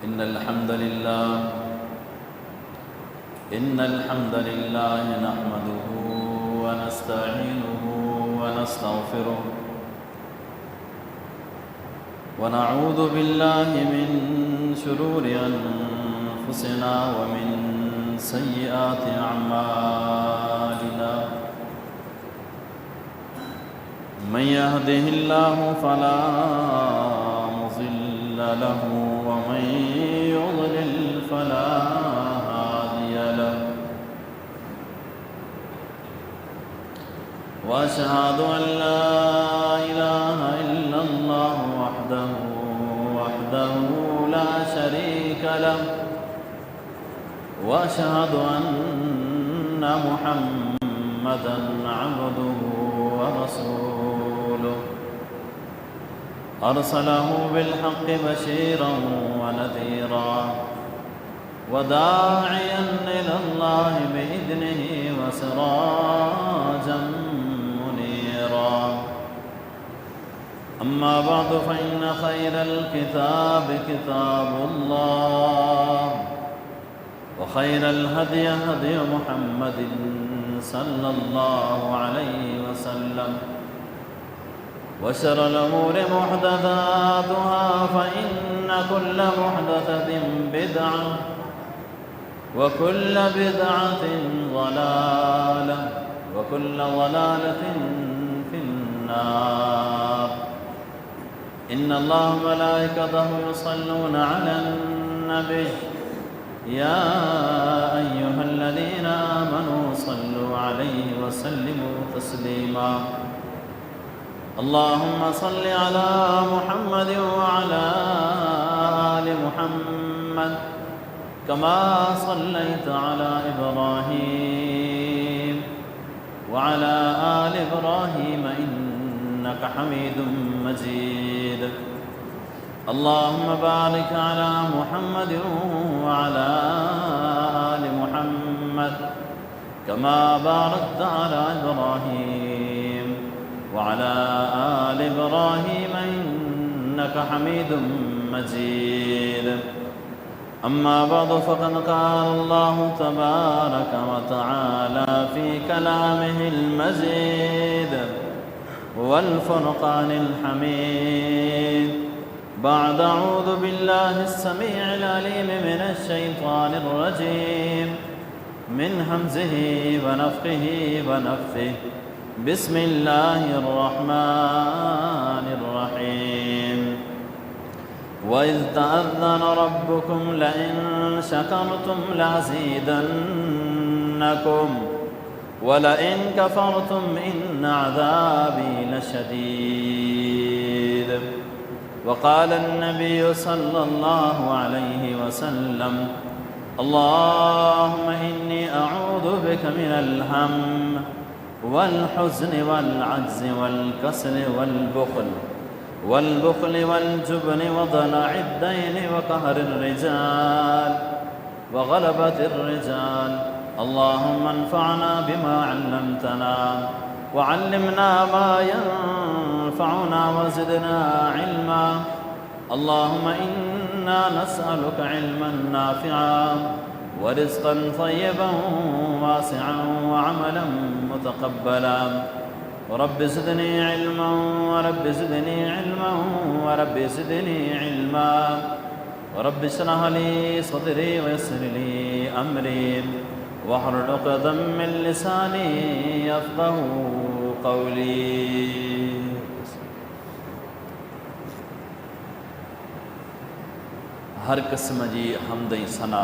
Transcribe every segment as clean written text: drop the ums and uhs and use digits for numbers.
إن الحمد لله نحمده ونستعينه ونستغفره ونعوذ بالله من شرور أنفسنا ومن سيئات أعمالنا. من يهده الله فلا مضل له ومن يضلل فلا هادي له. وأشهد أن لا إله إلا الله وحده لا شريك له. وأشهد أن محمدًا عبده ورسوله أرسله بالحق بشيرا ونذيرا وداعيا إلى الله بإذنه وسراجا منيرا. أما بعد فإن خير الكتاب كتاب الله وخير الهدي هدي محمد صلى الله عليه وسلم وشر الأمور محدثاتها فإن كل محدثة بدعة وكل بدعة ضلالة وكل ضلالة في النار. إن الله وملائكته يصلون على النبي يا أيها الذين آمنوا صلوا عليه وسلموا تسليما. اللهم صل على محمد وعلى آل محمد كما صليت على إبراهيم وعلى آل إبراهيم إنك حميد مجيد. اللهم بارك على محمد وعلى آل محمد كما باركت على إبراهيم وعلى آل إبراهيم إنك حميد مجيد. أما بعد فقد قال الله تبارك وتعالى في كلامه المجيد والفرقان الحميد بعد أعوذ بالله السميع العليم من الشيطان الرجيم من همزه ونفخه ونفثه. بسم الله الرحمن الرحيم. وإذ تأذن ربكم لئن شكرتم لأزيدنكم ولئن كفرتم إن عذابي لشديد. وقال النبي صلى الله عليه وسلم اللهم إني أعوذ بك من الهم والحزن والعجز والكسل والبخل والجبن وضلع الدين وقهر الرجال وغلبة الرجال. اللهم انفعنا بما علمتنا وعلمنا ما ينفعنا وزدنا علما. اللهم إنا نسألك علما نافعا ورزقا طيبا واسعا وعملا متقبلا. ورب زدني علما ورب زدني علما ورب زدني علما. ورب اشرح لي صدري ويسر لي أمري واحلل عقدة من لساني يفقه قولي. हर क़िस्म जी हमद ऐं सना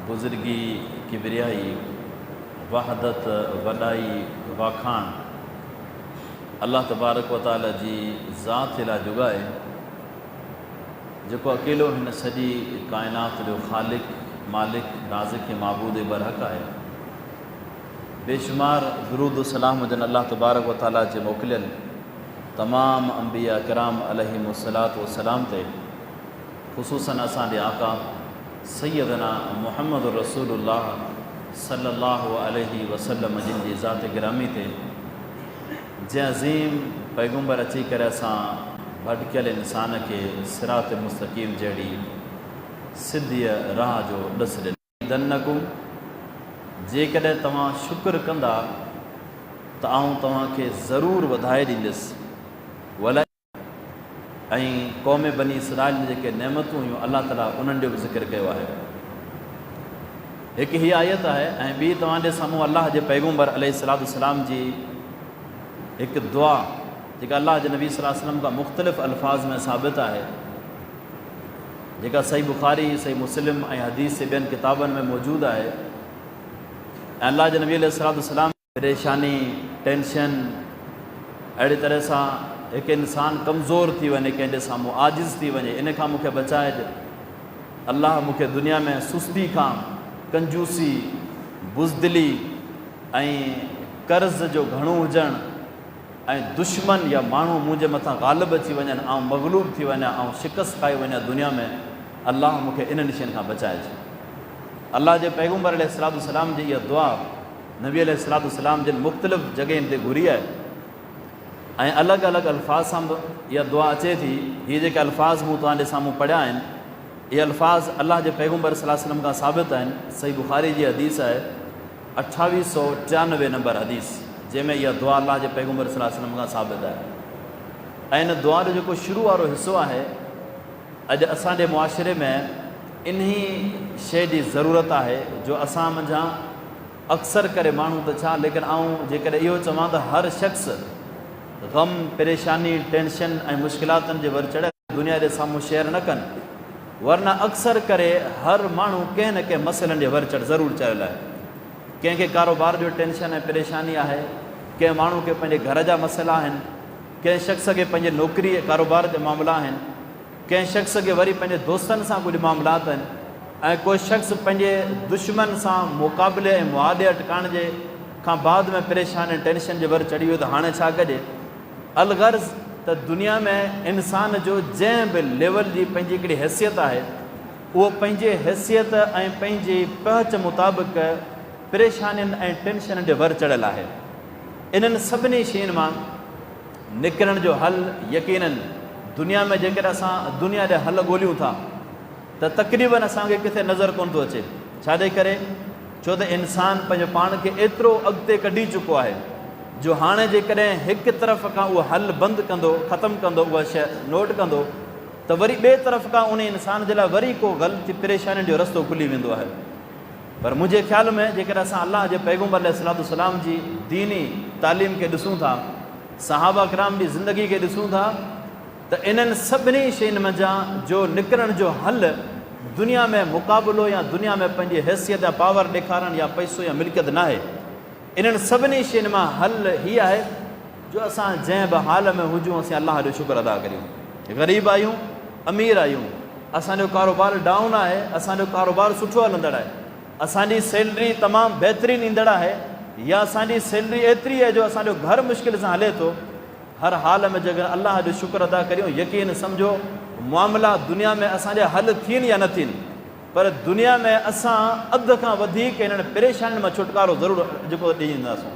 बुज़ुर्गी किबरियाई वहदत वॾाई वाखाण अल्लाह तबारक व तआला जी ज़ात लाइ जुॻाए जेको अकेलो हिन सॼी काइनात जो ख़ालिक मालिक राज़िक़ माबूद बरहक आहे। बेशुमार दुरूद सलाम हुजनि अल्लाह तबारक व तआला जे मोकिलियल तमाम अंबिया किराम अलैहिमुस्सलातु वस्सलाम ते, ख़ुसूसन असांजे आका सैयदना मुहम्मद रसूलुल्लाह सल्लल्लाहु अलैहि वसल्लम जिन जी ज़ात गिरामी ते जंहिं अज़ीम पैगम्बर अची करे असां भटकियल इंसान के सिरात मुस्तक़ीम जहिड़ी सिद्धीअ राह जो ॾस ॾिनो। दन्नकुम, जेकॾहिं तव्हां शुक्र कंदा त आउं तव्हांखे ज़रूरु वधाए ॾींदुसि। वला ऐं क़ौम बनी इसराइल में जेके नेमतूं हुयूं अलाह ताला उन्हनि जो बि ज़िक्र कयो आहे। हिकु हीअ आयत आहे ऐं ॿी तव्हांजे साम्हूं अलाह जे पैगम्बर अलैहिस्सलाम जी हिकु दुआ जेका अलाह जे नबी सल्लल्लाहु अलैहि वसल्लम खां मुख़्तलिफ़ अल्फाज़ में साबित आहे, जेका सही बुखारी, सही मुस्लिम ऐं हदीस जे ॿियनि किताबनि में मौजूदु आहे। ऐं अलाह जे नबी अलैहिस्सलाम परेशानी, टेंशन, अहिड़ी तरह सां हिकु इंसानु कमज़ोर थी वञे, कंहिंजे साम्हूं आजिज़ थी वञे, इन खां मूंखे बचाए ॾे। अलाह मूंखे दुनिया में सुस्ती खां, कंजूसी, बुज़दिली ऐं कर्ज़ जो घणो हुजणु ऐं दुश्मन या माण्हू मुंहिंजे मथां ग़ालिब अची वञनि, ऐं मग़लूब थी वञा, ऐं शिकस्त खाई वञा दुनिया में, अलाह मूंखे इन्हनि शयुनि खां बचाइजे। अलाह जे पैगम्बर अलैहिस्सलाम जी इहा दुआ नबी अलैहिस्सलाम जिन मुख़्तलिफ़ जॻहियुनि ते घुरी आहे ऐं अलॻि अलॻि अल्फाज़ सां बि इहा दुआ अचे थी। हीअ जेके अल्फाज़ मूं तव्हांजे साम्हूं पढ़िया आहिनि, इहे अल्फाज़ अलाह जे पैगम्बर सल्लल्लाहु अलैहि वसल्लम खां साबित आहिनि। सही बुखारी जी हदीस आहे 2893 नंबर हदीस, जंहिंमें इहा दुआ अलाह जे पैगम्बर सल्लल्लाहु अलैहि वसल्लम खां साबित आहे। ऐं इन दुआ जो जेको शुरू वारो हिसो आहे, अॼु असांजे मुआशिरे में इन्ही शइ जी ज़रूरत आहे जो असां मंझां अक्सर करे माण्हू त छा, लेकिन आउं जेकॾहिं इहो चवां त हर शख़्स ग़म, परेशानी, टेंशन ऐं मुश्किलातुनि जे वर चढ़े दुनिया जे साम्हूं शेयर न कनि, वरना अक्सर करे हर माण्हू कंहिं न कंहिं मसइलनि जे वर चढ़ ज़रूरु चढ़ियल आहे। कंहिंखे कारोबार जो टेंशन ऐं परेशानी आहे, कंहिं माण्हू खे पंहिंजे घर जा मसइला आहिनि, कंहिं शख़्स खे पंहिंजे नौकिरी ऐं कारोबार जा मामला आहिनि, कंहिं शख़्स खे वरी पंहिंजे दोस्तनि सां कुझु मामलात आहिनि, ऐं कोई शख़्स पंहिंजे दुश्मन सां मुक़ाबले ऐं मुआदे टिकाइण जे खां बाद में परेशान ऐं टेंशन जे वर चढ़ी वियो त हाणे छा कजे। अलगर्ज़ त दुनिया में इंसान जो जंहिं बि लेवल जी पंहिंजी हिकिड़ी हैसियत आहे, उहो पंहिंजे हैसियत ऐं पंहिंजी पहुच मुताबिक़ परेशानियुनि ऐं टेंशन जे वर चढ़ियल आहे। इन्हनि सभिनी शयुनि मां निकिरण जो हल यकीनन दुनिया में जेकॾहिं असां दुनिया जा हल ॻोल्हियूं था त तक़रीबन असांखे किथे नज़र कोन थो अचे। छाजे करे? छो त इंसानु पंहिंजो पाण खे एतिरो अॻिते कढी चुको आहे जो हाणे जेकॾहिं हिकु तरफ़ खां उहो हल बंदि कंदो, ख़तमु कंदो, उहा शइ नोट कंदो, त वरी ॿिए तरफ़ खां उन इंसान जे लाइ वरी को ग़लती परेशानियुनि जो रस्तो खुली वेंदो आहे। पर मुंहिंजे ख़्याल में जेकॾहिं असां अलाह जे पैगम्बर अलैहिस्सलाम जी दीनी तालीम खे ॾिसूं था, सहाबा किराम जी ज़िंदगी खे ॾिसूं था, त इन्हनि सभिनी शयुनि मंझां जो निकिरण जो हल दुनिया में मुक़ाबिलो या दुनिया में पंहिंजी हैसियत या पावर ॾेखारणु या पैसो या मिल्कियत न आहे। इन्हनि सभिनी शयुनि मां हल हीअ आहे जो असां जंहिं बि हाल में हुजूं असीं अलाह जो शुक्र अदा करियूं। ग़रीब आहियूं, अमीर आहियूं, असांजो कारोबार डाउन आहे, असांजो कारोबार सुठो हलंदड़ आहे, असांजी सैलरी तमामु बहितरीनु ईंदड़ आहे, या असांजी सैलरी एतिरी आहे जो असांजो घर मुश्किल सां हले थो, हर हाल में जगह अल्लाह जो शुक्र अदा करियूं। यकीन सम्झो मामला दुनिया में असांजा हल थियनि या न थियनि, पर दुनिया में असां अधु खां वधीक इन्हनि परेशानियुनि मां छुटकारो ज़रूरु जेको ॾेई ईंदासीं।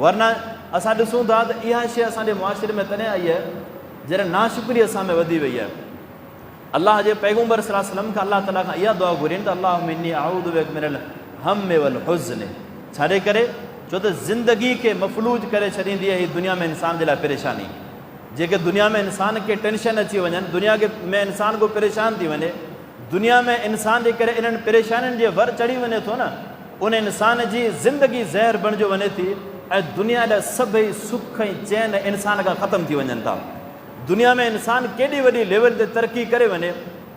वरना असां ॾिसूं था त इहा शइ असांजे मुआशिरे में तॾहिं आई आहे जॾहिं नाशुक्री असां में वधी वई आहे। अलाह जे पैगम्बर सल्लल्लाहु अलैहि वसल्लम खां अलाह ताला खां इहा दुआ घुरियनि त अल्लाहुम्मा इन्नी अऊज़ु बिका मिनल हम्म वल हुज़्न। छाजे करे? छो त ज़िंदगी खे मफ़लूज करे छॾींदी आहे हीअ दुनिया में इंसान जे लाइ परेशानी। जेके दुनिया में इंसान खे टेंशन अची वञनि, दुनिया में इंसान को परेशान थी वञे, दुनिया में इंसान जे करे इन्हनि परेशानियुनि जे वर चढ़ी वञे थो न, उन इंसान जी ज़िंदगी ज़हर बणिजो वञे थी ऐं दुनिया जा सभई सुख ऐं चैन इंसान खां ख़तमु थी वञनि था। दुनिया में इंसान केॾी वॾी लेवल ते तरक़ी करे वञे,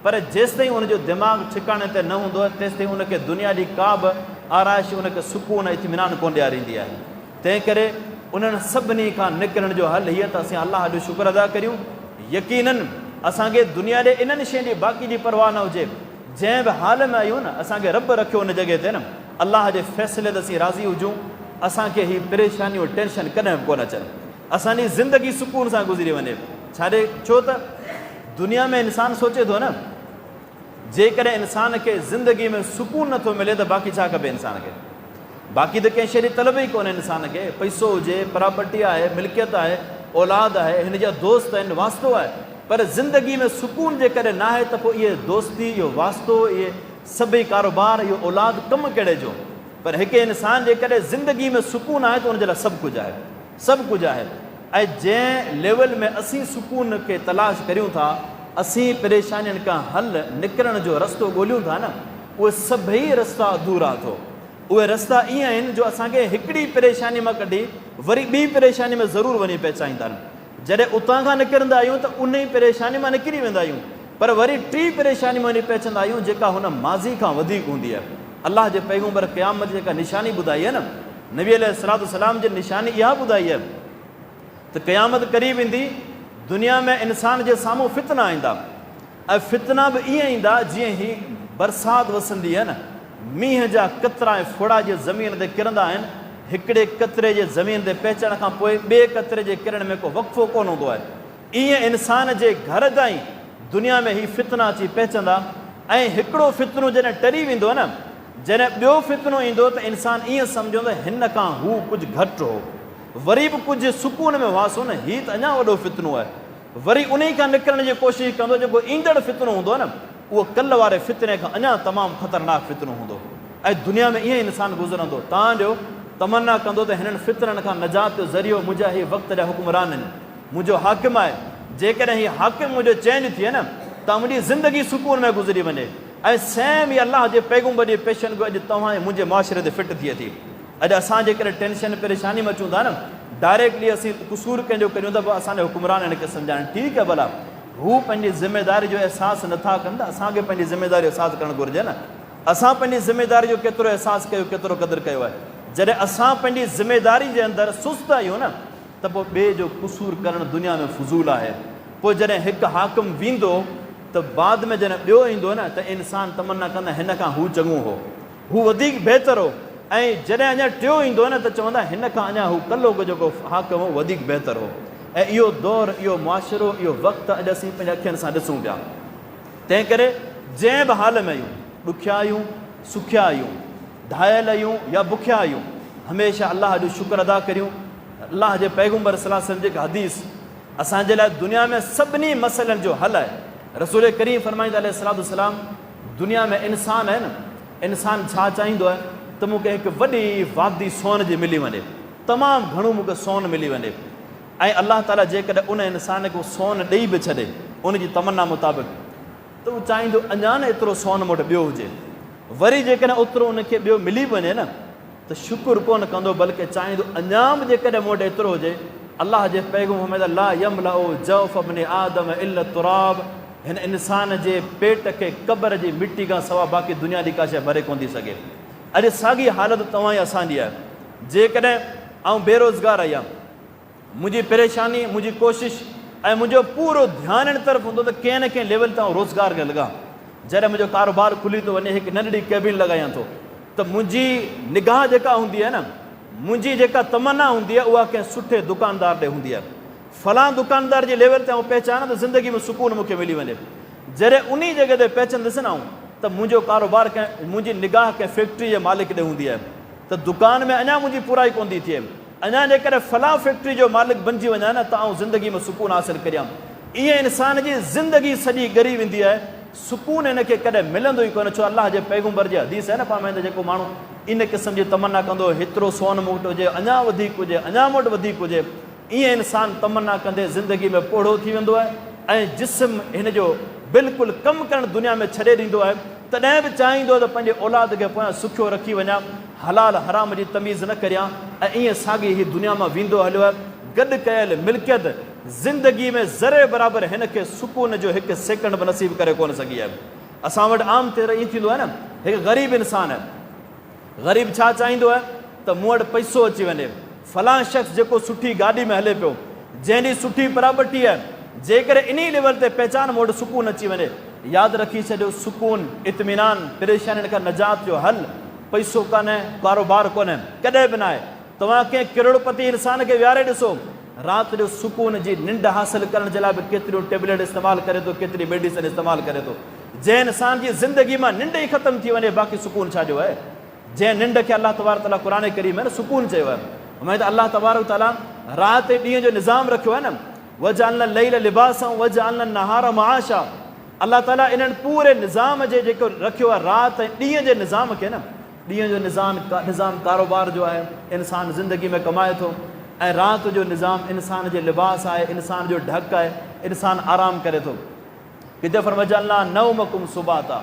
पर जेसिताईं उनजो दिमाग़ ठिकाणे ते न हूंदो आहे तेसिताईं उनखे दुनिया जी का बि आराइश, उनखे सुकून ऐं इत्मीनान कोन ॾियारींदी आहे। तंहिं करे उन्हनि सभिनी खां निकिरण जो हल हीअ त असीं अलाह जो शुक्र अदा करियूं। यकीनन असांखे दुनिया जे इन्हनि शयुनि जी बाक़ी जी परवाह न हुजे, जंहिं बि हाल में आहियूं न असांखे रब रखियो उन जॻह ते न, अलाह जे फ़ैसिले ते असीं राज़ी हुजूं, असांखे हीअ परेशानियूं टेंशन कॾहिं बि कोन अचनि, असांजी ज़िंदगी सुकून सां गुज़री वञे। छाजे? छो त दुनिया में इंसानु सोचे थो न, जेकॾहिं इंसान खे ज़िंदगी में सुकून नथो मिले त बाक़ी छा खपे इंसान खे? बाक़ी त कंहिं शइ जी तलब ई कोन्हे इंसान खे। पैसो हुजे, प्रॉपर्टी आहे, मिल्कियत आहे, औलाद आहे, हिन जा दोस्त आहिनि, वास्तो आहे, पर ज़िंदगी में सुकून जे करे ना आहे त पोइ इहे दोस्ती, इहो वास्तो, इहे सभई कारोबार, इहो औलाद कमु कहिड़े जो। पर हिकु इंसान जे करे ज़िंदगी में सुकून आहे त उनजे लाइ सभु कुझु आहे, सभु कुझु आहे। ऐं जंहिं लेवल में असीं सुकून खे तलाश करियूं था, असीं परेशानियुनि खां हल निकिरण जो रस्तो ॻोल्हियूं था न, उहे सभई रस्ता अधूरा थो। उहे रस्ता ईअं आहिनि जो असांखे हिकिड़ी परेशानी मां कढी वरी ॿी परेशानी में ज़रूरु वञी पहुचाईंदा आहिनि। जॾहिं उतां खां निकिरंदा आहियूं त उन ई परेशानी मां निकिरी वेंदा आहियूं, पर वरी टी परेशानी में वञी पहुचंदा आहियूं जेका हुन माज़ी खां वधीक हूंदी आहे। अलाह जे पैगम्बर क़यामत जेका निशानी ॿुधाई आहे न, नबी अलैहिस्सलाम जी निशानी इहा ॿुधाई आहे त क़यामत क़रीब ईंदी, दुनिया में इंसान जे साम्हूं फितना ईंदा, ऐं फितना बि ईअं ईंदा जीअं ही बरसाति वसंदी आहे न, मींहं जा कतरा ऐं फुड़ा जे ज़मीन ते किरंदा आहिनि। हिकिड़े कतरे जे ज़मीन ते पहुचण खां पोइ ॿिए कतरे जे किरण में को वक़फ़ो कोन हूंदो आहे। ईअं इंसान जे घर ताईं दुनिया में ही फितना अची पहुचंदा। ऐं हिकिड़ो फितनो जॾहिं टरी वेंदो आहे न, जॾहिं ॿियो फितनो ईंदो त इंसान ईअं सम्झो त हिन खां हू कुझु घटि हो, वरी बि कुझु सुकून में वासो न, हीउ त अञा वॾो फितनो आहे। वरी उन खां निकिरण जी कोशिशि कंदो, जेको ईंदड़ फितनो हूंदो आहे न, उहो कल्ह वारे फितने खां अञा तमामु ख़तरनाक फितनो हूंदो। ऐं दुनिया में ईअं इंसानु गुज़रंदो। तव्हांजो तमन्ना कंदो त हिननि फितरनि खां नजात जो ज़रियो मुंहिंजा इहे वक़्त जा हुकुमरान आहिनि, मुंहिंजो हाकिम आहे। जेकॾहिं हीउ हाकिम मुंहिंजो चेंज थिए न त मुंहिंजी ज़िंदगी सुकून में गुज़री वञे। ऐं सेम ई अलाह जे पैगम्बर जी पेशन को अॼु तव्हां मुंहिंजे मुआशिरे ते फिट थिए थी। अॼु असां जेकॾहिं टेंशन परेशानी में अचूं था न, डायरेक्टली असीं क़सूर कंहिंजो करियूं त पोइ असांजे हुकुमरान हिन खे सम्झाइनि। ठीकु आहे, भला हू पंहिंजी ज़िमेदारी जो अहसासु नथा कनि त असांखे पंहिंजी ज़िमेदारी जो अहसासु करणु घुरिजे न। असां पंहिंजी ज़िमेदारी जो केतिरो अहसासु कयो, केतिरो क़दुरु कयो आहे। जॾहिं असां पंहिंजी ज़िमेदारी जे अंदरि सुस्त आहियूं न, त पोइ ॿिए जो क़सूर करणु दुनिया में फज़ूल आहे। पोइ जॾहिं हिकु हाकिम वेंदो त बाद में जॾहिं ॿियो ईंदो न, त इंसान तमन्ना कंदा हिन खां हू चङो हो, हू वधीक बहितर हो। ऐं जॾहिं अञा टियों ईंदो न, त चवंदा हिन खां अञा हू कल्हो जेको हाकिम हो वधीक बहितर हो। ऐं इहो दौरु, इहो मुआशिरो, इहो वक़्तु अॼु असीं पंहिंजे अखियुनि सां ॾिसूं पिया। तंहिं करे जंहिं बि हाल में आहियूं, ॾुखिया आहियूं, सुखिया आहियूं, ढायल आहियूं या बुखिया आहियूं, हमेशह अलाह जो शुक्र अदा करियूं। अलाह जे पैगम्बर सल्लल्लाहु अलैहि वसल्लम जेका हदीस असांजे लाइ दुनिया में सभिनी मसइलनि जो हल आहे। रसूल करीम फरमाईंदा अलैहिस्सलातु वस्सलाम, दुनिया में इंसान आहे न, इंसान छा चाहींदो आहे त मूंखे हिकु वॾी वादी सोन जी मिली वञे, तमामु घणो मूंखे सोन मिली वञे। ऐं अलाह ताला जेकॾहिं उन इंसान खे सोन ॾेई बि छॾे उनजी तमन्ना मुताबिक़, त उहो चाहींदो अञा न एतिरो सोन मूं वटि ॿियो हुजे। वरी जेकॾहिं ओतिरो उनखे ॿियो मिली वञे न, त शुकुर कोन कंदो, बल्कि चाहींदो अञा बि जेकॾहिं मूं वटि एतिरो हुजे। अलाह जे पैगम्बर ला यमलउ जौफ इब्न आदम इल्ला तुराब, हिन इंसान जे पेट खे क़ब्र जी मिटी खां सवाइ बाक़ी दुनिया जी का शइ भरे कोन थी सघे। अॼु साॻी हालत तव्हां जी असांजी आहे। जेकॾहिं आउं बेरोज़गार आहियां, मुंहिंजी परेशानी, मुंहिंजी कोशिशि ऐं मुंहिंजो पूरो ध्यानु इन तरफ़ हूंदो त कंहिं न कंहिं लेवल ते आउं रोज़गार खे लॻां। जॾहिं मुंहिंजो कारोबार खुली थो वञे, हिकु नंढड़ी कैबिन लॻायां थो, त मुंहिंजी निगाह जेका हूंदी आहे न, मुंहिंजी जेका तमन्ना हूंदी आहे, उहा कंहिं सुठे दुकानदार ॾे हूंदी आहे। फलां दुकानदार जे लेवल ते आउं पहचानां त ज़िंदगी में सुकून मूंखे मिली वञे। जॾहिं उन जॻह ते पहचंदुसि न आऊं, त मुंहिंजो कारोबार कंहिं, मुंहिंजी निगाह कंहिं फैक्ट्री जे मालिक ॾे हूंदी आहे, त दुकान में अञा मुंहिंजी पुराई कोन थी थिए। अञा जेकॾहिं फलां फैक्ट्री जो मालिक बणिजी वञा न, त आउं ज़िंदगी में सुकून हासिलु करियां। ईअं इंसान जी ज़िंदगी सॼी ॻरी वेंदी आहे, सुकून हिनखे कॾहिं मिलंदो ई कोन्हे। छो अलाह जे पैगम्बर जी हदीस आहे न, पाण में जेको माण्हू इन क़िस्म जी तमन्ना कंदो, हेतिरो सोन मूं वटि हुजे, अञा वधीक हुजे, अञा मूं वटि वधीक हुजे, ईअं इंसान तमन्ना कंदे ज़िंदगी में पोढ़ो थी वेंदो आहे। ऐं जिस्म हिन जो बिल्कुलु कमु करणु दुनिया में छॾे ॾींदो आहे। तॾहिं बि चाहींदो त पंहिंजे औलाद खे पोयां सुखियो रखी वञा, हलाल हराम जी तमीज़ न करियां। ऐं ईअं साॻी हीअ दुनिया मां वेंदो हलियो आहे। गॾु कयल मिल्कियत ज़िंदगी में ज़रे बराबरि हिन खे सुकून जो हिकु सेकंड बि नसीब करे कोन सघी आहे। असां वटि आम तौर ईअं थींदो आहे न, हिकु ग़रीब इंसान आहे, ग़रीब छा चाहींदो आहे त मूं वटि पैसो अची वञे। फलां शख़्स जेको सुठी गाॾी में हले पियो, जंहिंजी सुठी प्रॉपर्टी आहे, जेकॾहिं इन लेवल ते पहचान मूं वटि सुकून अची वञे। यादि रखी छॾियो, सुकून, इत्मीनान, परेशानियुनि खां निजात जो हल पैसो कान्हे, कारोबार कोन्हे, कॾहिं बि न आहे। तव्हां कंहिं करोड़पति इंसान खे विहारे ॾिसो, राति जो सुकून जी निंड हासिलु करण जे लाइ बि केतिरियूं टेबलेट इस्तेमालु करे थो, केतिरी मेडिसिन इस्तेमालु करे थो। जंहिं इंसान जी ज़िंदगी मां निंड ई ख़तमु थी वञे, बाक़ी सुकून छाजो आहे? जंहिं निंड खे अलाह तबारक तआला क़ुरान करीम में न सुकून चयो आहे। उमेद अलाह तबारक तआला राति ॾींहं जो निज़ाम रखियो आहे न, वजालना लैल लिबासा वजालना नहार माशा। अल्लाह ताला इन्हनि पूरे निज़ाम जे जेको रखियो आहे राति ऐं ॾींहं जे निज़ाम खे न, ॾींहं जो निज़ाम कारोबार जो आहे, इंसान ज़िंदगी में कमाए थो, ऐं राति जो निज़ाम इंसान जे लिबास आहे, इंसान जो ढक आहे, इंसान आराम करे थो। किथे फरमाइजालना नौमकुम सुबाता,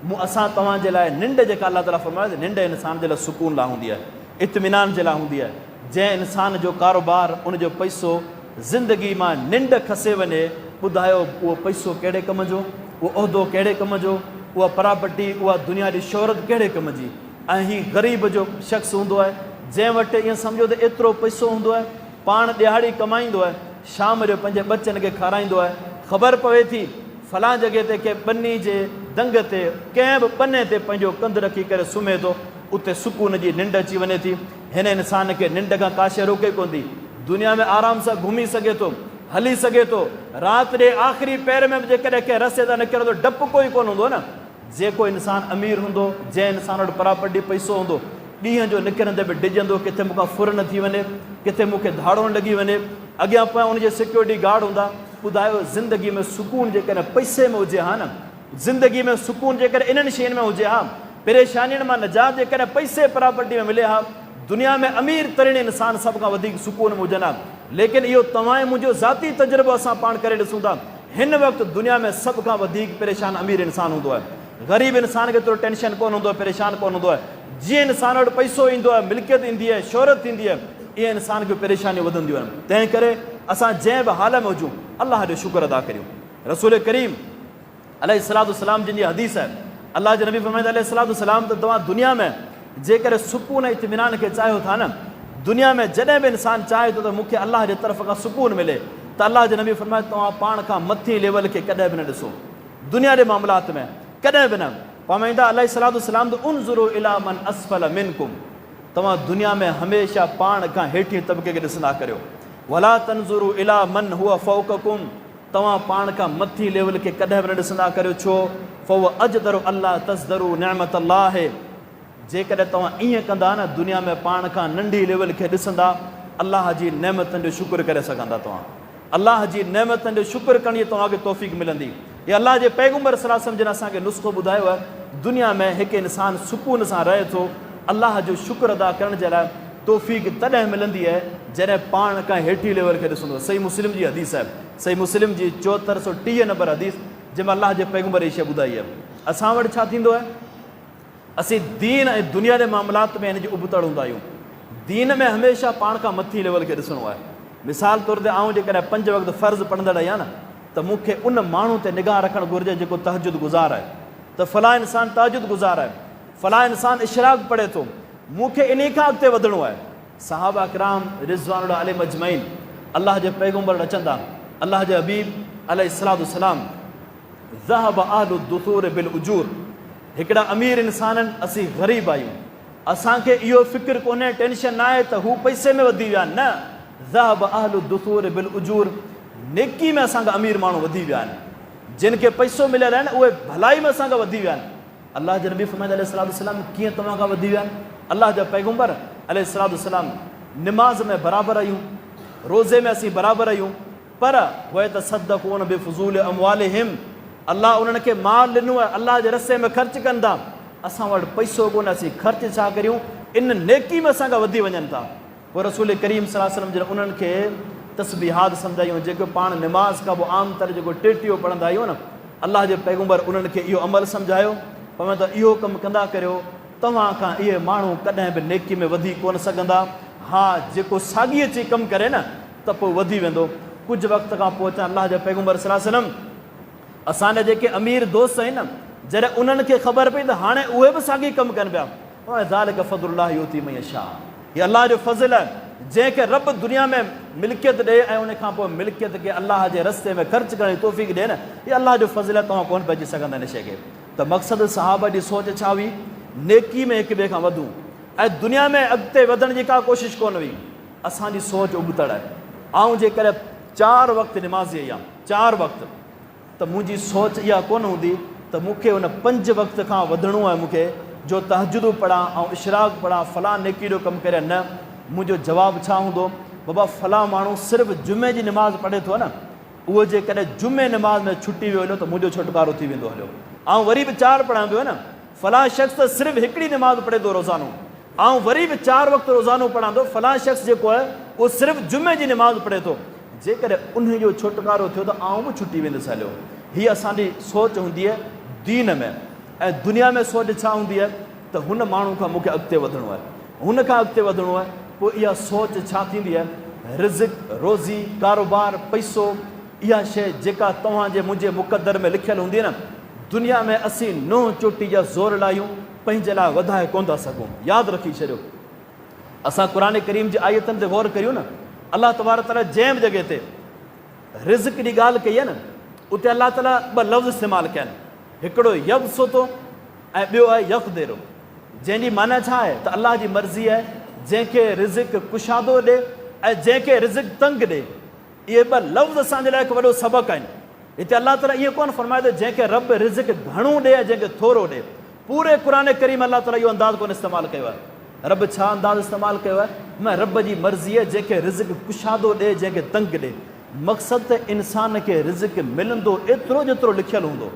असां तव्हांजे लाइ निंड जेका अल्लाह ताला फरमायो, निंड इंसान जे लाइ सुकून लाइ हूंदी आहे, इत्मिनान जे लाइ हूंदी आहे। जंहिं इंसान जो कारोबार, उनजो पैसो ज़िंदगी मां निंड खसे वञे, ॿुधायो उहो पैसो कहिड़े कम जो, उहो उहिदो कहिड़े कम जो, उहा प्रॉपर्टी, उहा दुनिया जी शोहरत कहिड़े कम जी। ऐं हीउ ग़रीब जो शख़्स हूंदो आहे जंहिं वटि ईअं सम्झो त एतिरो पैसो हूंदो आहे, पाण ॾिहाड़ी कमाईंदो आहे, शाम जो पंहिंजे बचनि खे खाराईंदो आहे, ख़बर पवे थी फलां जॻह ते के ॿनी जे दंग ते कंहिं बि पने ते पंहिंजो कंधु रखी करे सुम्हे थो, उते सुकून जी निंड अची वञे थी। हिन इंसान खे निंड खां का शइ रोके कोन थी, दुनिया में आराम सां घुमी सघे थो, हली सघे थो। राति ॾे आख़िरी पैर में बि जेकॾहिं कंहिं रस्ते तां निकिरे थो, डपु कोई कोन हूंदो न। जेको इंसान अमीर हूंदो, जंहिं इंसान वटि प्रॉपर्टी पैसो हूंदो, ॾींहं जो निकिरंदे बि डिॼंदो, किथे मूंखां फुर न थी वञे, किथे मूंखे धाड़ो न लॻी वञे, अॻियां पोयां उनजे सिक्योरिटी गार्ड हूंदा। ॿुधायो ज़िंदगी में सुकून जेकॾहिं पैसे में हुजे हा न, ज़िंदगी में सुकून जेकॾहिं इन्हनि शयुनि में हुजे हा, परेशानियुनि मां निजात जेकॾहिं पैसे प्रॉपर्टी में मिले हा, दुनिया में अमीर तरीन इंसान सभ खां वधीक सुकून में हुजनि हा। लेकिन इहो तव्हां ऐं मुंहिंजो ज़ाती तजुर्बो असां पाण करे ॾिसूं था, हिन वक़्तु दुनिया में सभ खां वधीक परेशान अमीर इंसान हूंदो आहे। ग़रीब इंसान खे एतिरो टेंशन कोन हूंदो आहे, परेशान कोन हूंदो आहे। जीअं इंसान वटि पैसो ईंदो आहे, मिल्कियत ईंदी आहे, शोहरत ईंदी आहे, इहे इंसान खे परेशानियूं वधंदियूं आहिनि। तंहिं करे असां जंहिं बि हाल में हुजूं, अलाह जो शुक्र अदा करियूं। रसूल करीम अलैहिस्सलाम जिन जी हदीस आहे, अलाह जे नबी फरमाईंदा अलैहिस्सलाम त तव्हां दुनिया में जेकॾहिं सुकून ऐं इत्मिनान खे चाहियो था न, दुनिया में जॾहिं बि इंसान चाहे थो त मूंखे अलाह जे तरफ़ खां सुकून मिले, त अलाह जे नबी फरमाए तव्हां पाण खां मथे लेवल खे कॾहिं बि न ॾिसो, दुनिया जे मामलात में कॾहिं बि न। फरमाईंदा अलैहिस्सलाम त उनज़ुरू इला मन अस्फल मिनकुम, तव्हां दुनिया में हमेशह पाण खां हेठि तबिके खे ॾिसंदा करियो। वला तनज़ुरू इला मन हुआ फौककुम, तव्हां पाण खां मथी लेवल खे कॾहिं बि न ॾिसंदा करियो। छो फव अजदरु अल्लाह तज़दरु नेमत अल्लाह, जेकॾहिं तव्हां ईअं कंदा न, दुनिया में पाण खां नंढी लेवल खे ॾिसंदा, अलाह जी नेमतनि जो शुक्र करे सघंदा। तव्हां अलाह जी नेमतनि जो शुक्र करण जी तव्हांखे तौफ़ीक़ मिलंदी। इहा अलाह जे पैगम्बर सल्लल्लाहु अलैहि वसल्लम जिन असांखे नुस्ख़ो ॿुधायो आहे, दुनिया में हिकु इंसान सुकून सां रहे थो, अलाह जो शुक्र अदा करण जे लाइ तौफ़ीक़ तॾहिं मिलंदी आहे जॾहिं पाण खां हेठी लेवल खे ॾिसंदो। सही मुस्लिम जी हदीस आहे, सही मुस्लिम जी 7430 नंबर हदीस, जंहिंमें अलाह जे पैगम्बर इहा शइ ॿुधाई आहे। असां वटि छा थींदो आहे, असीं दीन ऐं दुनिया जे मामलात में हिन जी उबतड़ हूंदा आहियूं। दीन में हमेशह पाण खां मथी लेवल खे ॾिसणो आहे। मिसाल तौर ते आउं जेकॾहिं 5 वक़्त फ़र्ज़ु पढ़ंदड़ आहियां न, त मूंखे उन माण्हू ते निगाह रखणु घुरिजे जेको तहजुद गुज़ार आहे, त फलां इंसान तहजुद गुज़ार आहे, फलां इंसान इशराक पढ़े थो, मूंखे इन खां अॻिते वधिणो आहे। सहाबा किराम रिज़वानुल्लाह अलैहिम अजमईन, अलाह जे पैगम्बर अचंदा, अलाह जे हबीब अलैहिस्सलाम ज़हब अहलु दुसूर बिल उजूर, हिकिड़ा अमीर इंसाननि, असीं ग़रीब आहियूं, असांखे इहो फ़िक्र कोन्हे, टेंशन न आहे त हू पैसे में वधी विया आहिनि, न ज़हब अहलु दुसूर बिल उजूर, नेकी में असांखा अमीर माण्हू वधी विया आहिनि, जिन खे पैसो मिलियल आहे न उहे भलाई में असांखां वधी विया आहिनि। अलाह जे नबी फरमाईंदा अलैहिस्सलाम कीअं तव्हां खां वधी विया आहिनि? अलाह जा पैगम्बर अलैहिस्सलाम निमाज़ में बराबरि आहियूं, रोज़े में असीं बराबरि आहियूं, पर वह त सदक़ून बिफ़ुज़ूल अमवालिहिम, अलाह उन्हनि खे माल ॾिनो आहे, अलाह जे रस्ते में ख़र्चु कनि था, असां वटि पैसो कोन्हे, असीं ख़र्चु छा करियूं, इन नेकी में असांखां वधी वञनि था। पोइ रसूल करीम सल्लल्लाहु अलैहि वसल्लम जन उन्हनि खे तस्बीहात सम्झायूं, जेको पाण निमाज़ खां पोइ आम तरह जेको टेटियो पढ़ंदा आहियूं न, अलाह जे पैगम्बर उन्हनि खे इहो अमल सम्झायो, पवे त इहो कमु कंदा करियो, तव्हां खां इहे माण्हू कॾहिं बि नेकी में वधी कोन सघंदा। हा, जेको साॻी अची कमु करे न, त पोइ वधी वेंदो। कुझु वक़्त खां पोइ अचां अलाह जे पैगम्बर सल्लल्लाहु अलैहि वसल्लम, असांजा जेके अमीर दोस्त आहिनि न, जॾहिं उन्हनि खे ख़बर पई त हाणे उहे बि साॻी कमु कनि पिया, ज़ालिक फ़ज़्लुल्लाह युती मन यशा, हीअ अलाह जो फज़ल आहे, जंहिंखे रब दुनिया में मिल्कियत ॾे ऐं उन खां पोइ मिल्कियत खे अलाह जे रस्ते में ख़र्चु करण जी तौफ़ीक़ ॾे न, हीअ अलाह जो फज़ल आहे, तव्हां कोन पइजी सघंदा हिन शइ खे। त मक़सदु सहाबा जी सोच छा हुई, नेकी में हिक ॿिए खां वधूं ऐं दुनिया में अॻिते वधण जी का कोशिशि कोन हुई। असांजी सोच उबतड़ आहे। ऐं जेकॾहिं 4 वक़्त निमाज़ी आहियां, 4 वक़्त, त मुंहिंजी सोच इहा कोन हूंदी त मूंखे उन 5 वक़्त खां वधिणो आहे, मूंखे जो तहजुद पढ़ां ऐं इशराक पढ़ां, फलां नेकी जो कमु करे, न, मुंहिंजो जवाबु छा हूंदो, बाबा फलां माण्हू सिर्फ़ु जुमे जी निमाज़ पढ़े थो न, उहो जेकॾहिं जुमे निमाज़ में छुटी वियो हलियो त मुंहिंजो छुटकारो थी वेंदो हलियो। ऐं वरी बि 4 पढ़ंदो आहे न, फलां शख़्स त सिर्फ़ु हिकिड़ी निमाज़ पढ़े थो रोज़ानो, ऐं वरी बि 4 वक़्त रोज़ानो पढ़ंदो। फलां शख़्स जेको आहे उहो सिर्फ़ु जुमे जी निमाज़ पढ़े थो, जेकॾहिं उनजो छुटकारो थियो त आउं बि छुटी वेंदुसि हलियो। हीअ असांजी सोच हूंदी आहे दीन में। ऐं दुनिया में सोच छा हूंदी आहे त हुन माण्हू खां मूंखे अॻिते वधिणो आहे, हुन खां अॻिते वधिणो आहे। पोइ इहा सोच छा थींदी आहे, रिज़िक, रोज़ी, कारोबार, पैसो, इहा शइ जेका तव्हांजे मुंहिंजे मुक़दर में लिखियलु हूंदी आहे न, दुनिया में असीं नोह चोटी जा ज़ोर लाहियूं पंहिंजे लाइ वधाए कोन था सघूं। यादि रखी छॾियो, असां क़ुर करीम जी आयतनि ते गौर करियूं न, अलाह तबारक ताला जंहिं बि जॻह ते रिज़िक जी ॻाल्हि कई आहे न, उते अलाह ताला 2 लफ़्ज़ इस्तेमालु कया आहिनि। हिकिड़ो यब्सुतो ऐं ॿियो आहे यक़दिरु, जंहिंजी माना छा आहे त अलाह जी मर्ज़ी आहे जंहिंखे रिज़िक कुशादो ॾे ऐं जंहिंखे रिज़िक तंग ॾे। इहे 2 लफ़्ज़ असांजे लाइ हिकु वॾो सबक़ु आहिनि। हिते अलाह ताला ईअं कोन फरमाए थो जंहिंखे रब रिज़िक घणो ॾे ऐं जंहिंखे थोरो ॾे। पूरे क़ुर करीम अलाह ताला इहो अंदाज़ कोन इस्तेमालु कयो आहे। रब छा अंदाज़ इस्तेमालु कयो आहे, मां रब जी मर्ज़ी आहे जंहिंखे रिज़िक कुशादो ॾे, जंहिंखे तंग ॾे। मक़सदु त इंसान खे रिज़िक मिलंदो एतिरो जेतिरो लिखियलु हूंदो।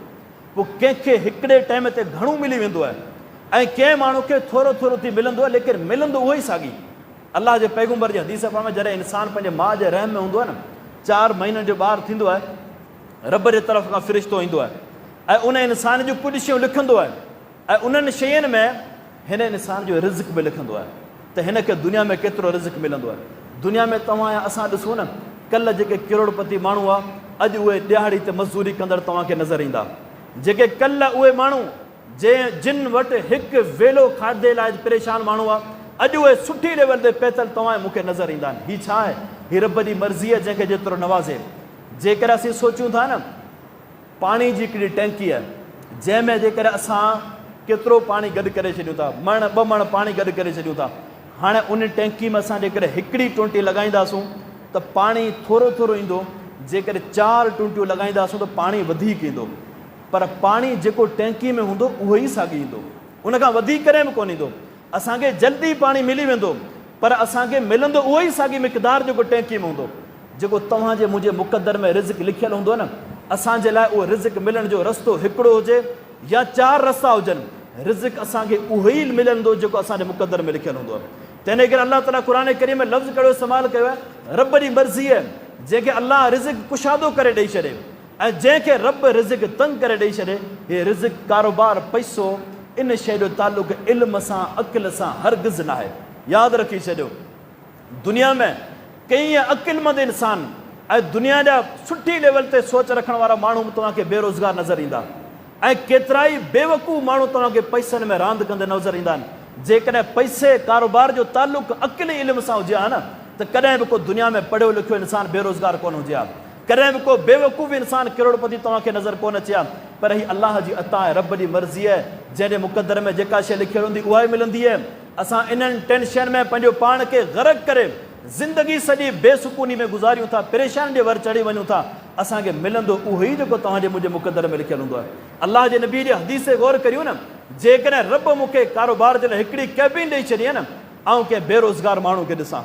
पोइ कंहिंखे हिकिड़े टाइम ते घणो मिली वेंदो आहे ऐं कंहिं माण्हू खे थोरो थोरो थी मिलंदो आहे, लेकिन मिलंदो उहो ई साॻी। अलाह जे पैगम्बर जी हदीस में जॾहिं इंसानु पंहिंजे माउ जे रहम में हूंदो आहे न, 4 महीननि जो ॿारु थींदो आहे, रब जे तरफ़ खां फ़रिश्तो ईंदो आहे ऐं उन इंसान जूं कुझु शयूं लिखंदो आहे ऐं उन्हनि शयुनि में हिन इंसान जो रिज़िक बि लिखंदो आहे त हिन खे दुनिया में केतिरो रिज़िक मिलंदो आहे। दुनिया में तव्हां या असां ॾिसूं न, कल्ह जेके करोड़पति माण्हू आहे, अॼु उहे ॾियाड़ी ते मज़दूरी कंदड़ तव्हांखे नज़र ईंदा। जेके कल्ह उहे माण्हू जिन वटि हिकु वेलो खाधे लाइ परेशान माण्हू आहे, अॼु उहे सुठी लेवल ते पैदल तव्हां मूंखे नज़र ईंदा आहिनि। हीअ छा आहे, हीअ रब जी मर्ज़ी आहे जंहिंखे जेतिरो नवाज़े। जेकर असीं सोचूं था न, पाणी जी हिकिड़ी टैंकी आहे जंहिंमें जेकर असां केतिरो पाणी गॾु करे छॾियूं था, 2 मण पाणी गॾु करे छॾियूं था। हाणे उन टैंकी में असां जेकर हिकिड़ी टोटी लॻाईंदासूं त पाणी थोरो थोरो ईंदो, जेकर 4 टूटियूं लॻाईंदासूं त पाणी वधीक ईंदो। पर पाणी जेको टैंकी में हूंदो उहो ई साॻी ईंदो, उनखां वधीक करे बि कोन ईंदो। असांखे जल्दी पाणी मिली वेंदो, पर असांखे मिलंदो उहो ई साॻी मिक़दार जेको टैंकी में हूंदो। जेको तव्हांजे मुंहिंजे मुक़दर में रिज़िक लिखियलु हूंदो न, असांजे लाइ उहो रिज़िक मिलण जो रस्तो हिकिड़ो हुजे या 4 रस्ता हुजनि, रिज़िक असांखे उहो ई मिलंदो जेको असांजे मुक़दर में लिखियलु हूंदो आहे। तंहिं करे अलाह ताला क़ुर करीम में लफ़्ज़ कहिड़ो इस्तेमालु कयो आहे, रब जी मर्ज़ी आहे जंहिंखे अलाह रिज़िक कुशादो करे ॾेई छॾे ऐं जंहिंखे रब रिज़िक तंग करे ॾेई छॾे। हे रिज़िक, कारोबार, पैसो, इन शइ जो तालुक़ु इल्म सां, अक़िल सां हरगिज़ न आहे। यादि रखी छॾियो, दुनिया में कई अक़िलमंद इंसान ऐं दुनिया जा सुठी लेवल ते सोच रखण वारा माण्हू तव्हांखे बेरोज़गार नज़र ईंदा ऐं केतिरा ई बेवकूफ़ माण्हू तव्हांखे पैसनि में रांदि कंदे नज़र ईंदा आहिनि। जेकॾहिं पैसे कारोबार जो तालुक़ु अक़िल इल्म सां हुजे हा न, त कॾहिं बि को दुनिया में पढ़ियो लिखियो इंसान बेरोज़गार कोन हुजे हा, कॾहिं बि को बेवकूफ़ इंसान करोड़पति तव्हांखे नज़र कोन अचे हा। पर हीअ अलाह जी अता आहे, रब जी मर्ज़ी आहे, जंहिंजे मुक़दर में जेका शइ लिखियलु हूंदी उहा ई मिलंदी आहे। असां इन्हनि टेंशन में पंहिंजो पाण खे ग़रक़ करे ज़िंदगी सॼी बेसुकूनी में गुज़ारियूं था, परेशान जे वर चढ़ी वञूं था। असांखे मिलंदो उहो ई जेको तव्हांजे मुंहिंजे मुक़दर में लिखियलु हूंदो आहे। अलाह जे नबी जे हदीस गौर करियूं न, जेकॾहिं रब मूंखे कारोबार जे लाइ हिकिड़ी कैबिन ॾेई छॾी आहे न, ऐं कंहिं बेरोज़गार माण्हू खे ॾिसां,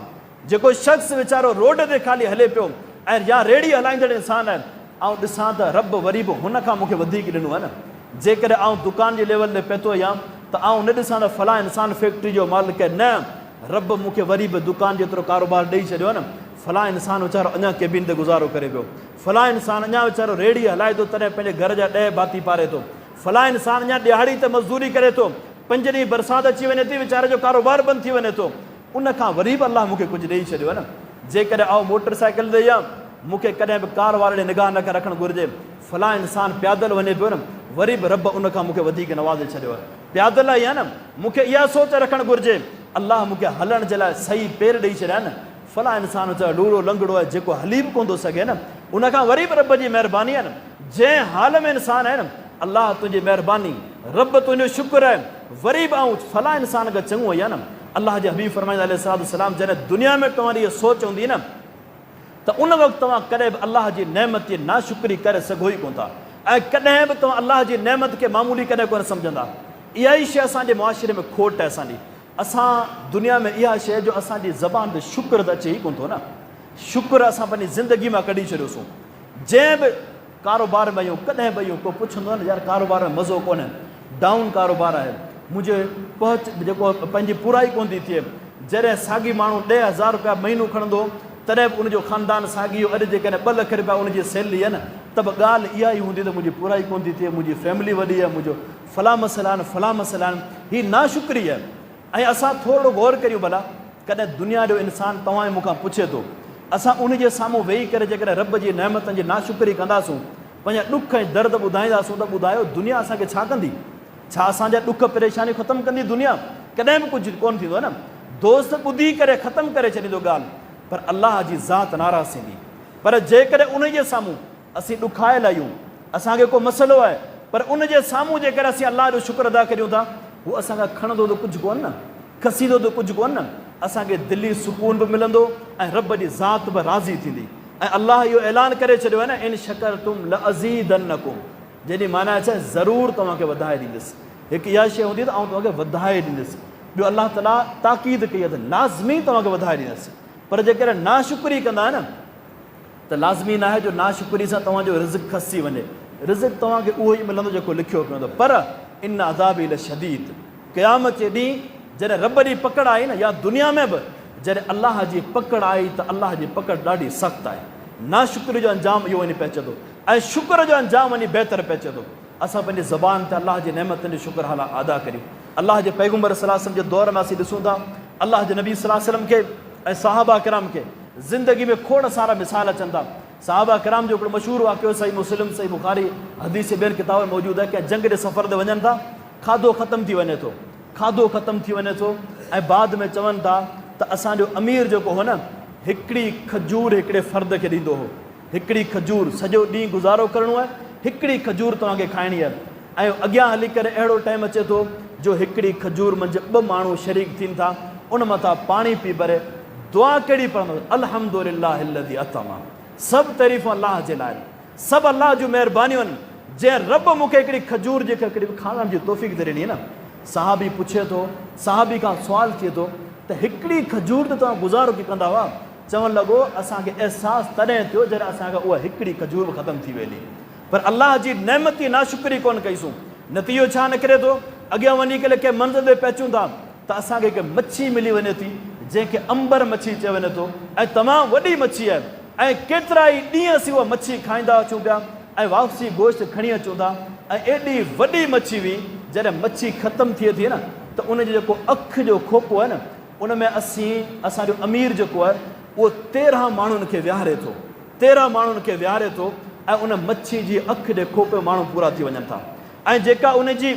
जेको शख़्स वीचारो रोड ते ख़ाली हले पियो ऐं या रेड़ी हलाईंदड़ इंसान आहे, ऐं ॾिसां त रब वरी बि हुन खां मूंखे वधीक ॾिनो आहे न। जेकॾहिं आउं दुकान जे लेवल ते पहुतो आहियां त आउं न ॾिसां त फलां इंसान फैक्ट्री जो मालिक आहे, न, रब मूंखे वरी बि दुकान जेतिरो कारोबार ॾेई छॾियो आहे न। फलां इंसान वीचारो अञा केबिन ते गुज़ारो करे पियो, फलां इंसान अञा वीचारो रेड़ी हलाए थो तॾहिं पंहिंजे घर जा 10 भाती पारे थो, फलां इंसान अञा ॾियाड़ी ते मज़दूरी करे थो, 5 ॾींहं बरसाति अची वञे थी, वीचारे जो कारोबार बंदि थी वञे थो, उनखां वरी बि अलाह मूंखे कुझु ॾेई छॾियो आहे न। जेकॾहिं आउं मोटर साइकिल ते या मूंखे कॾहिं बि कार वारे ॾे निगाह न रखणु घुरिजे, फलां इंसान पैदल वञे पियो न, वरी बि रब उनखां मूंखे वधीक नवाज़े छॾियो आहे। पैदल ई आहे न, मूंखे इहा सोच रखणु घुरिजे, अलाह मूंखे हलण जे लाइ सही पेर ॾेई छॾिया न। फलां इंसान वीचारो लूड़ो लंगड़ो आहे, जेको हली बि कोन थो सघे न, उनखां वरी बि रब जी महिरबानी आहे न। जंहिं हाल में इंसान आहे न, अलाह तुंहिंजी महिरबानी, रब तुंहिंजो शुक्र आहे, वरी बि आउं फलां इंसान खां चङो आहे न। अलाह जे हबीब फरमाईंदा अलैहिस्सलाम, जॾहिं दुनिया में तव्हांजी इहा सोच हूंदी न, त उन वक़्तु तव्हां कॾहिं बि अलाह जी नेमत जी नाशुक्री करे सघो ई कोन था, ऐं कॾहिं बि तव्हां अलाह जी नेमत खे मामूली कॾहिं कोन सम्झंदा। इहा ई शइ असांजे मुआशिरे में खोट आहे असांजी। असां दुनिया में इहा शइ जो असांजी ज़बान ते शुक्र त अचे ई कोन थो न। शुक्र असां पंहिंजी ज़िंदगी मां कढी छॾियोसीं। जंहिं बि कारोबार में आहियूं कॾहिं बि इहो को पुछंदो न यार कारोबार में मज़ो कोन्हे, डाउन कारोबार आहे, मुंहिंजे पहुच जेको पंहिंजी पुराई कोन थी थिए। जॾहिं साॻी माण्हू 10,000 रुपया महीनो खणंदो तॾहिं बि उनजो ख़ानदान साॻी अॼु जेकॾहिं 2 लख रुपया उनजी सैलरी आहे न, त बि ॻाल्हि इहा ई हूंदी त मुंहिंजी पुराई कोन थी थिए, मुंहिंजी फैमिली वॾी आहे, मुंहिंजो फलां मसइला आहिनि फलां मसइला आहिनि। हीअ नाशुक्री आहे। ऐं असां थोरो गौर करियूं भला, कॾहिं दुनिया जो इंसानु तव्हां मूंखां पुछे थो, असां उनजे साम्हूं वेही करे जेकॾहिं रब जी नेमतनि जी नाशुक्री कंदासूं, पंहिंजा ॾुख ऐं दर्द ॿुधाईंदासूं, त ॿुधायो दुनिया असांखे छा कंदी? छा असांजा ॾुख परेशानी ख़तमु कंदी दुनिया? कॾहिं बि कुझु कोन थींदो आहे न। दोस्त ॿुधी करे ख़तमु करे छॾींदो ॻाल्हि, पर अलाह जी ज़ात नाराज़ थींदी। पर जेकॾहिं उनजे साम्हूं असीं ॾुखायल आहियूं, असांखे को मसइलो आहे, पर उनजे साम्हूं जेकॾहिं असीं अलाह जो शुक्र अदा करियूं था, उहो असांखां खणंदो त कुझु कोन न, खसींदो त कुझु कोन न। असांखे दिली सुकून बि मिलंदो ऐं रब जी ज़ात बि राज़ी थींदी। ऐं अलाह इहो ऐलान करे छॾियो आहे न, इन शकरतुम लअज़ीदन्नकुम, जंहिंजी माना छा, ज़रूरु तव्हांखे वधाए ॾींदुसि। हिकु इहा शइ हूंदी त आउं तव्हांखे वधाए ॾींदुसि। ॿियो अलाह ताला ताक़ीद कई आहे त लाज़मी तव्हांखे वधाए ॾींदुसि। पर जेकॾहिं नाशुक्री कंदा न, त लाज़मी न आहे जो नाशुक्री सां तव्हांजो रिज़्क़ खसी वञे। रिज़्क़ तव्हांखे उहो ई मिलंदो जेको लिखियो पियो हूंदो। पर इन अज़ाबी लशदीद, क़यामत जे ॾींहुं जॾहिं रब जी पकड़ आई न, या दुनिया में बि जॾहिं अलाह जी पकड़ आई, त अलाह जी पकड़ ॾाढी सख़्तु आहे। नाशुक्री जो अंजाम इहो वञी पहुचे थो ऐं शुक्र जो अंजाम वञी बहितर पहुचे थो। असां पंहिंजी ज़बान ते अलाह जी नेमतनि जो शुक्र हाल अदा करियूं। अलाह जे पैगम्बर सल्लल्लाहु अलैहि वसल्लम जे दौर में असीं ॾिसूं था, अलाह जे नबी सल्लल्लाहु अलैहि वसल्लम खे ऐं सहाबा किराम खे ज़िंदगी में खोड़ सारा मिसाल अचनि था। सहाबा किराम जो हिकिड़ो मशहूरु वाक़ियो सही मुस्लिम, सही बुखारी, हदीस ॿियनि किताब में मौजूदु आहे कि जंग जे सफ़र ते वञनि था, खाधो ख़तमु थी वञे थो, खाधो ख़तमु थी वञे थो, ऐं बाद में चवनि था त असांजो अमीर जेको हो न, हिकिड़ी खजूर हिकिड़े फ़र्द खे ॾींदो हो। हिकिड़ी खजूर, सॼो ॾींहुं गुज़ारो करिणो आहे, हिकिड़ी खजूर तव्हांखे खाइणी आहे। ऐं अॻियां हली करे अहिड़ो टाइम अचे थो जो हिकिड़ी खजूर मंझि 2 माण्हू शरीक थियनि था, उन मथां पाणी पी भरे दुआ कहिड़ी पढ़ंदो, अल्हम्दुलिल्लाहिल्लज़ी अतमा, सभु तारीफ़ूं अलाह जे लाइ, सभु अलाह जूं महिरबानियूं आहिनि, जंहिं रब मूंखे हिकिड़ी खजूर जेका हिकिड़ी खाइण जी तौफ़ीक़ ते ॾिनी न। साहबी पुछे थो, साहबी खां सुवालु थिए थो त हिकिड़ी खजूर त तव्हां गुज़ारो की कंदा हुआ? चवणु लॻो असांखे अहसासु तॾहिं थियो जॾहिं असांखे उहा हिकिड़ी खजूर बि ख़तमु थी वेंदी। पर अलाह जी नेमत जी नाशुक्री कोन कईसूं। नतीजो छा निकिरे थो, अॻियां वञी करे कंहिं मंज़िल ते पहुचूं था त असांखे हिकु मच्छी मिली वञे थी, जंहिंखे अंबर मच्छी चयो वञे थो, ऐं तमामु वॾी मच्छी आहे, ऐं केतिरा ई ॾींहं असीं उहा मच्छी खाईंदा अचूं पिया ऐं वापसी गोश्त खणी अचूं था। ऐं एॾी वॾी मच्छी हुई, जॾहिं मच्छी ख़तमु थिए थी न, त उनजो जेको अखि जो खोपो आहे न, उन में असांजो अमीर जेको आहे उहो 13 माण्हुनि खे विहारे थो, 13 माण्हुनि खे विहारे थो, ऐं उन मच्छी जी अखि जे खोपे माण्हू पूरा थी वञनि था। ऐं जेका उनजी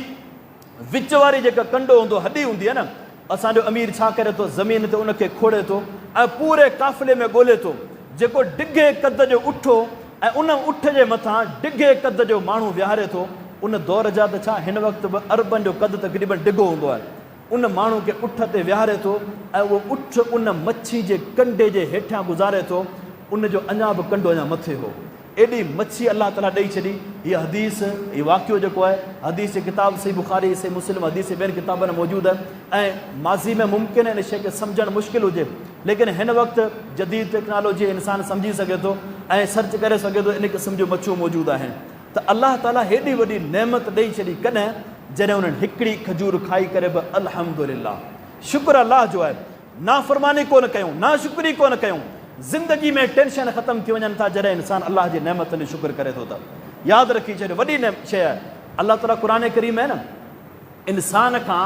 विच वारी जेका कंडो हूंदो, हॾी हूंदी आहे न, असांजो अमीर छा करे थो, ज़मीन ते उनखे खोड़े थो ऐं पूरे काफ़िले में ॻोल्हे थो जेको डिघे कद जो उठो, ऐं उन उठ जे मथां डिघे कद जो माण्हू विहारे थो। उन दौर जा त छा, हिन वक़्तु बि अरबनि जो कद तक़रीबन डिघो हूंदो आहे। उन माण्हू खे उठ ते विहारे थो ऐं उहो उठ उन मच्छी जे कंडे जे हेठां गुज़ारे थो, उनजो अञा बि कंडो अञा मथे हो। एॾी मच्छी अलाह ताला ॾेई छॾी। हीअ हदीस, हीअ वाक़ियो जेको आहे, हदीस जी किताब सही बुखारी, सही मुस्लिम, हदीस ॿियनि किताबनि में मौजूदु आहे। ऐं माज़ी में मुमकिन आहे इन शइ खे सम्झणु मुश्किल हुजे, लेकिन हिन वक़्तु जदीद टेक्नोलॉजी इंसानु सम्झी सघे थो ऐं सर्च करे सघे थो, इन क़िस्म जूं मच्छियूं मौजूदु आहिनि। त अलाह ताला हेॾी वॾी नेमत ॾेई छॾी, कॾहिं जॾहिं उन्हनि हिकिड़ी खजूर खाई करे बि अल्हम्दुलिल्लाह, शुक्र अलाह जो आहे, नाफ़रमानी कोन कयूं, नाशुक्री कोन कयूं। ज़िंदगी में टेंशन ख़तमु थी वञनि था जॾहिं इंसानु अलाह जी नेमतनि जो शुक्र करे थो। त यादि रखी छॾियो, वॾी शइ आहे। अलाह ताला क़ुर करीम आहे न, इंसान खां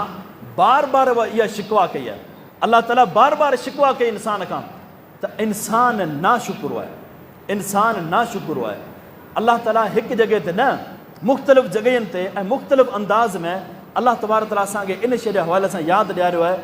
बार बार इहा शिकवा कई आहे। अलाह ताला बार बार शिकवा कई इंसान खां त इंसानु नाशुक्रो आहे, इंसानु नाशुक्रो आहे। अलाह ताला हिकु जॻह ते न, मुख़्तलिफ़ जॻहियुनि ते ऐं मुख़्तलिफ़ अंदाज़ में अलाह तबारक ताला असांखे इन शइ जे हवाले सां यादि ॾियारियो आहे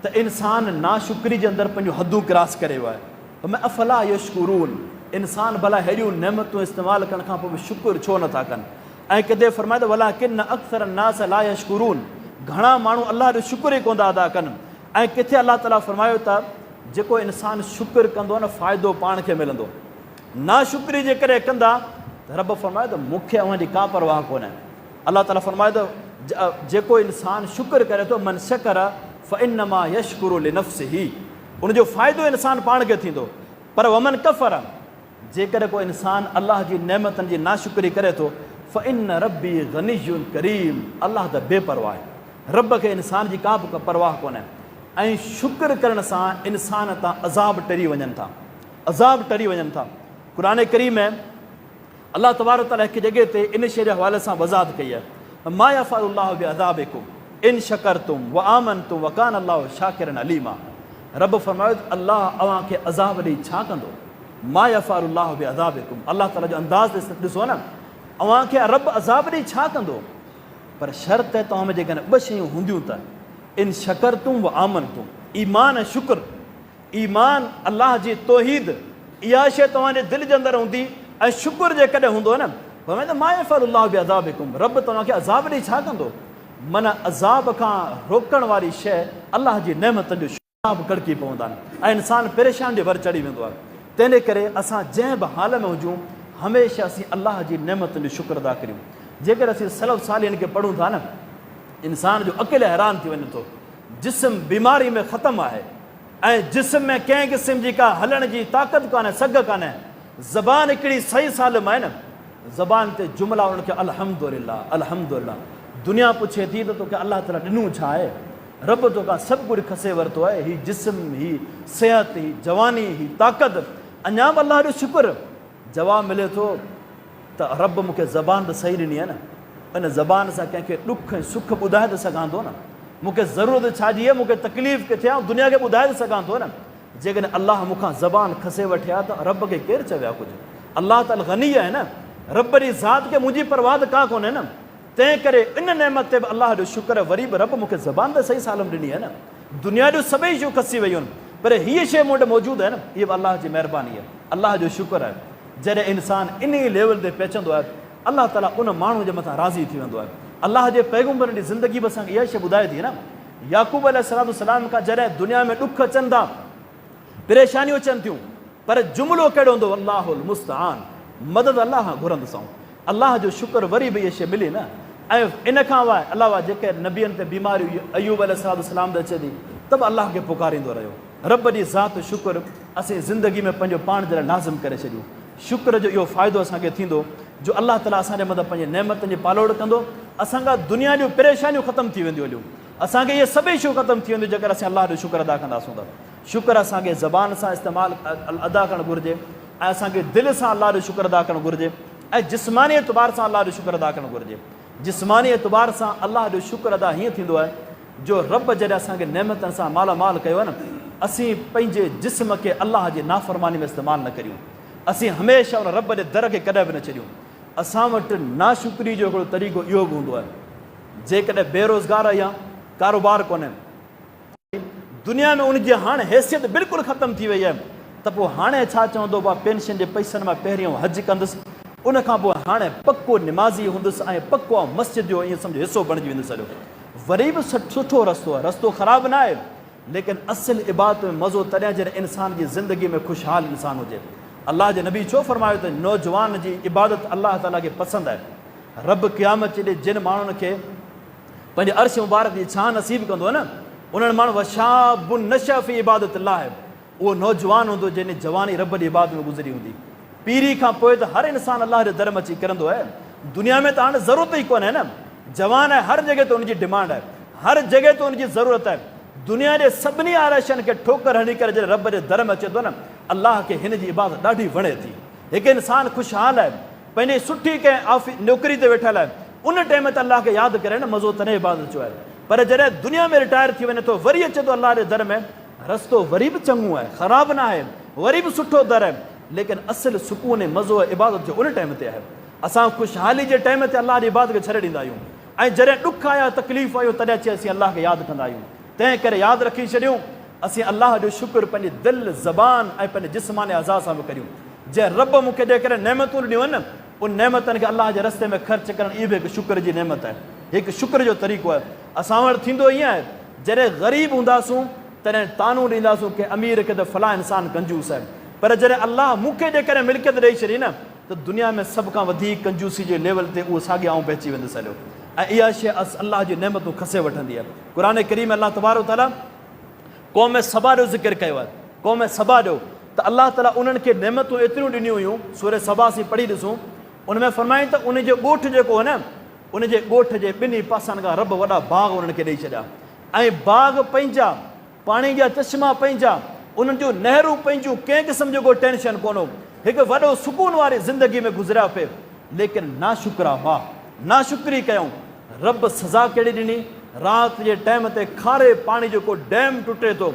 त इंसानु नाशुक्री जे अंदरि पंहिंजूं हदूं क्रॉस करे वियो आहे। मैं अफ़ला यशकुरून, इंसान भला हेॾियूं नेमतूं इस्तेमालु करण खां पोइ बि शुक्र छो नथा कनि। ऐं किथे फरमाए त वला किन अक्सर नास ला यशकुरून, घणा माण्हू अलाह जो शुक्र ई कोन था अदा कनि। ऐं किथे अलाह ताला फरमायो त जेको इंसानु शुक्र कंदो न, फ़ाइदो पाण खे मिलंदो। नाशुक्री जे करे कंदा त रब फरमाए त मूंखे अव्हांजी का परवाह कोन्हे। अलाह ताला फरमाए त जेको इंसानु शुक्र करे थो, मन शकर फ़इन्नमा यशकुरु लिनफ़्सिही, उनजो फ़ाइदो इंसानु पाण खे थींदो। पर वमन कफ़र, जेकॾहिं को इंसानु अलाह जी नेमतनि जी नाशुक्री करे थो, फ़इन्न रब्बी गनियुन करीम, अलाह त बेपरवाह आहे, रब खे इंसान जी का बि परवाह कोन्हे। ऐं शुक्र करण सां इंसान तां अज़ाब टरी वञनि था, अज़ाब टरी वञनि था। क़ुरान करीम में अलाह तबारक तआला हिकु जॻह ते इन शइ जे हवाले सां वज़ाहत कई आहे, मा यफ़अलुल्लाहु बिअज़ाबिकुम इन शकरतुम व आमनतुम व कान अल्लाहु शाकिरन अलीमा। रब फरमायो अल्लाह अव्हां खे अज़ाब ॾेई छा कंदो। मा यफ़अलुल्लाहु बिअज़ाबिकुम, अल्लाह ताला जो अंदाज़ ॾिसो न, अव्हां खे रब अज़ाब ॾेई छा कंदो। पर शर्त आहे तव्हां में जेकॾहिं ॿ शयूं हूंदियूं त इन शकरतुम व आमनतुम, ईमान ऐं शुक्र। ईमान अल्लाह जी तौहीद, इहा शइ तव्हांजे दिलि जे अंदरि हूंदी, ऐं शुक्र जेकॾहिं हूंदो न, त मा यफ़अलुल्लाहु बिअज़ाबिकुम, रब तव्हांखे अज़ाब ॾेई छा कंदो। माना अज़ाब खां रोकण वारी शइ अलाह जी नेमतनि जो शुक्र कड़की पवंदा आहिनि, ऐं इंसानु परेशान जे भर चढ़ी वेंदो आहे। तंहिंजे करे असां जंहिं बि हाल में हुजूं, हमेशह असीं अलाह जी नेमतनि जो शुक्र अदा करियूं। जेकर असीं सलफ़ सालियन खे पढ़ूं था न, इंसान जो अकेले हैरान थी वञे थो। जिस्म बीमारी में ख़तमु आहे, ऐं जिस्म में कंहिं क़िस्म जी का हलण जी ताक़त कान्हे, सघ कान्हे। ज़बान हिकिड़ी सही सालिम आहे न, ज़बान ते जुमिला उनखे अल्हम्दुलिल्लाह अल्हम्दुलिल्लाह। दुनिया पुछे थी त तोखे अलाह ताला ॾिनो छा आहे, रब तोखां सभु कुझु खसे वरितो आहे, हीउ जिस्म, हीउ सिहत, हीउ जवानी, हीउ ताक़त, अञा बि अलाह जो शुक्र। जवाबु मिले थो त रब मूंखे ज़बान त सही ॾिनी आहे न, इन ज़बान सां कंहिंखे ॾुख ऐं सुख ॿुधाए त सघां थो न। मूंखे ज़रूरत छाजी आहे, मूंखे तकलीफ़ किथे आहे, दुनिया खे ॿुधाए त सघां थो न। जेकॾहिं अलाह मूंखां ज़बान खसे वठे हा त रब खे केरु चविया कुझु। अलाह त गनी आहे न, रब जी ज़ात खे मुंहिंजी परवाह का कोन्हे न। तंहिं करे इन नेमत ते बि अलाह जो शुक्र, वरी बि रब मूंखे ज़बान त सही सालम ॾिनी आहे न। दुनिया जो सभई शयूं खसी वियूं आहिनि, पर हीअ शइ मूं वटि मौजूदु आहे न, इहा बि अलाह जी महिरबानी आहे, अलाह जो शुक्र आहे। जॾहिं इंसानु इन लेवल ते पहुचंदो आहे, अलाह ताला उन माण्हू जे मथां राज़ी थी वेंदो आहे। अलाह जे पैगम्बर जी ज़िंदगी बि असांखे इहा शइ ॿुधाए थी न, याकूब अलैहिस्सलाम खां जॾहिं दुनिया में ॾुख अचनि था, परेशानियूं अचनि थियूं, पर जुमिलो कहिड़ो हूंदो, अल्लाहुल मुस्तआन, मदद अलाह खां घुरंदुसि। अलाह जो शुक्र वरी बि इहा शइ मिली न। ऐं इन खां अलावा जेके नबियनि ते बीमारियूं अयूब अलैहिस्सलाम ते अचे थी, त बि अलाह खे पुकारींदो रहियो। रब जी ज़ात शुक्र असीं ज़िंदगी में पंहिंजो पाण जे लाइ नाज़िम करे छॾियूं। शुक्र जो इहो फ़ाइदो असांखे थींदो जो अलाह ताला असांजे मथां पंहिंजे नेमतनि जी पालोड़ कंदो। असांखां दुनिया जूं परेशानियूं ख़तमु थी वेंदियूं हलियूं, असांखे इहे सभई शयूं ख़तमु थी वेंदियूं जेकर असीं अलाह जो शुक्र अदा कंदासीं त। शुक्र असांखे ज़बान सां इस्तेमालु अदा करणु घुरिजे, ऐं असांखे दिलि सां अलाह जो शुक्र अदा करणु घुरिजे, ऐं जिस्मानी एतबार सां अलाह जो शुक्र अदा करणु घुरिजे। जिस्मानी एतबार सां अलाह जो शुक्र अदा हीअं थींदो आहे जो रब जॾहिं असांखे नेमतनि सां मालामाल कयो आहे न, असीं पंहिंजे जिस्म खे अलाह जे नाफ़रमानी में इस्तेमालु न करियूं। असीं हमेशह उन रब जे दर खे कॾहिं बि न छॾियूं। असां वटि नाशुक्री जो हिकिड़ो तरीक़ो इहो बि हूंदो आहे, जेकॾहिं बेरोज़गार या कारोबार कोन्हे, दुनिया में उनजी हाणे हैसियत बिल्कुलु ख़तमु थी वई आहे, त पोइ हाणे छा चवंदो भाउ, पेंशन जे पैसनि मां पहिरियों हज कंदुसि, उनखां पोइ हाणे पको निमाज़ी हूंदुसि ऐं पको मस्जिद जो ईअं सम्झो हिसो बणिजी वेंदुसि सॼो। वरी बि सुठो रस्तो आहे, रस्तो ख़राबु न आहे, लेकिन असुलु इबादत में मज़ो तॾहिं जॾहिं इंसान जी ज़िंदगी में ख़ुशहाल इंसानु हुजे। अलाह जे नबी छो फरमायो त नौजवान जी इबादत अलाह ताला खे पसंदि आहे। रब क़यामत जे जिन माण्हुनि खे पंहिंजे अर्श मुबारक जी छां नसीब कंदो न, उन्हनि माण्हू वशाबुन नशा फी इबादत अल्लाह, उहो नौजवान हूंदो जंहिंजी जवानी रब जी इबादत में गुज़री हूंदी। पीरी खां पोइ त हर इंसानु अलाह जे दर में अची किरंदो आहे। दुनिया में त हाणे ज़रूरत ई कोन्हे न, जवान आहे, हर जॻह ते उनजी डिमांड आहे, हर जॻह ते उनजी ज़रूरत आहे। दुनिया जे सभिनी आरक्षनि खे ठोकर हणी करे जॾहिं रब जे दर में अचे थो न, अलाह खे हिन जी इबादत ॾाढी वणे थी। हिकु इंसानु ख़ुशहाल आहे, पंहिंजी सुठी कंहिं नौकिरी ते वेठल आहे, उन टाइम ते अलाह खे यादि करे न, मज़ो तॾहिं इबादत जो आहे। पर जॾहिं दुनिया में रिटायर थी वञे थो, वरी अचे थो अलाह जे दर में, रस्तो वरी बि चङो आहे, ख़राबु न आहे, वरी बि सुठो दर आहे, लेकिन असुलु सुकून ऐं मज़ो इबादत जो उन टाइम ते आहे। असां ख़ुशहाली जे टाइम ते अलाह जी इबादत खे छॾे ॾींदा आहियूं, ऐं जॾहिं ॾुख आया, तकलीफ़ आयो, तॾहिं अची असीं अलाह खे यादि कंदा आहियूं। तंहिं करे यादि रखी छॾियूं, असीं अलाह जो शुक्र पंहिंजी दिलि, ज़बान ऐं पंहिंजे जिस्मानी अज़ा सां बि करियूं। जंहिं रब मूंखे जेकॾहिं नेमतूं ॾिनियूं आहिनि न, उन नेमतनि खे अलाह जे रस्ते में ख़र्चु करणु, इहो बि हिकु शुक्र जी नेमत आहे, हिकु शुक्र जो तरीक़ो आहे। असां वटि थींदो ईअं आहे, जॾहिं ग़रीब हूंदासूं तॾहिं तानूं ॾींदासूं की अमीर खे त फलां इंसानु कंजूस आहे, पर जॾहिं अलाह मूंखे जेकॾहिं मिल्कियत ॾेई छॾी न, त दुनिया में सभ खां वधीक कंजूसी जे लेवल ते उहो साॻियो आऊं पहुची वेंदुसि हलियो। ऐं इहा शइ अलाह जी नेमतूं खसे वठंदी आहे। क़ुर करीम अलाह तबारक व तआला क़ौम सबा जो ज़िक्र कयो आहे। क़ौम सबा जो त अलाह ताला उन्हनि खे नेमतूं एतिरियूं ॾिनियूं हुयूं। सूरह सबा से पढ़ी ॾिसूं, उन में फरमाईं त उन जो ॻोठ जेको हो न, उन जे ॻोठ जे ॿिन्ही पासनि खां रब वॾा बाग़ उन्हनि खे ॾेई छॾिया ऐं बाग़ पंहिंजा, पाणी जा चश्मा पंहिंजा, उन्हनि जूं नहरूं पंहिंजूं, कंहिं क़िस्म जो को टेंशन कोन हो। हिकु वॾो सुकून वारी ज़िंदगी में गुज़रिया पिए। लेकिन नाशुक्रा हुआ, नाशुक्री कयूं। रब सज़ा कहिड़ी ॾिनी? राति जे टाइम ते खारे पाणी जो को डैम टुटे थो,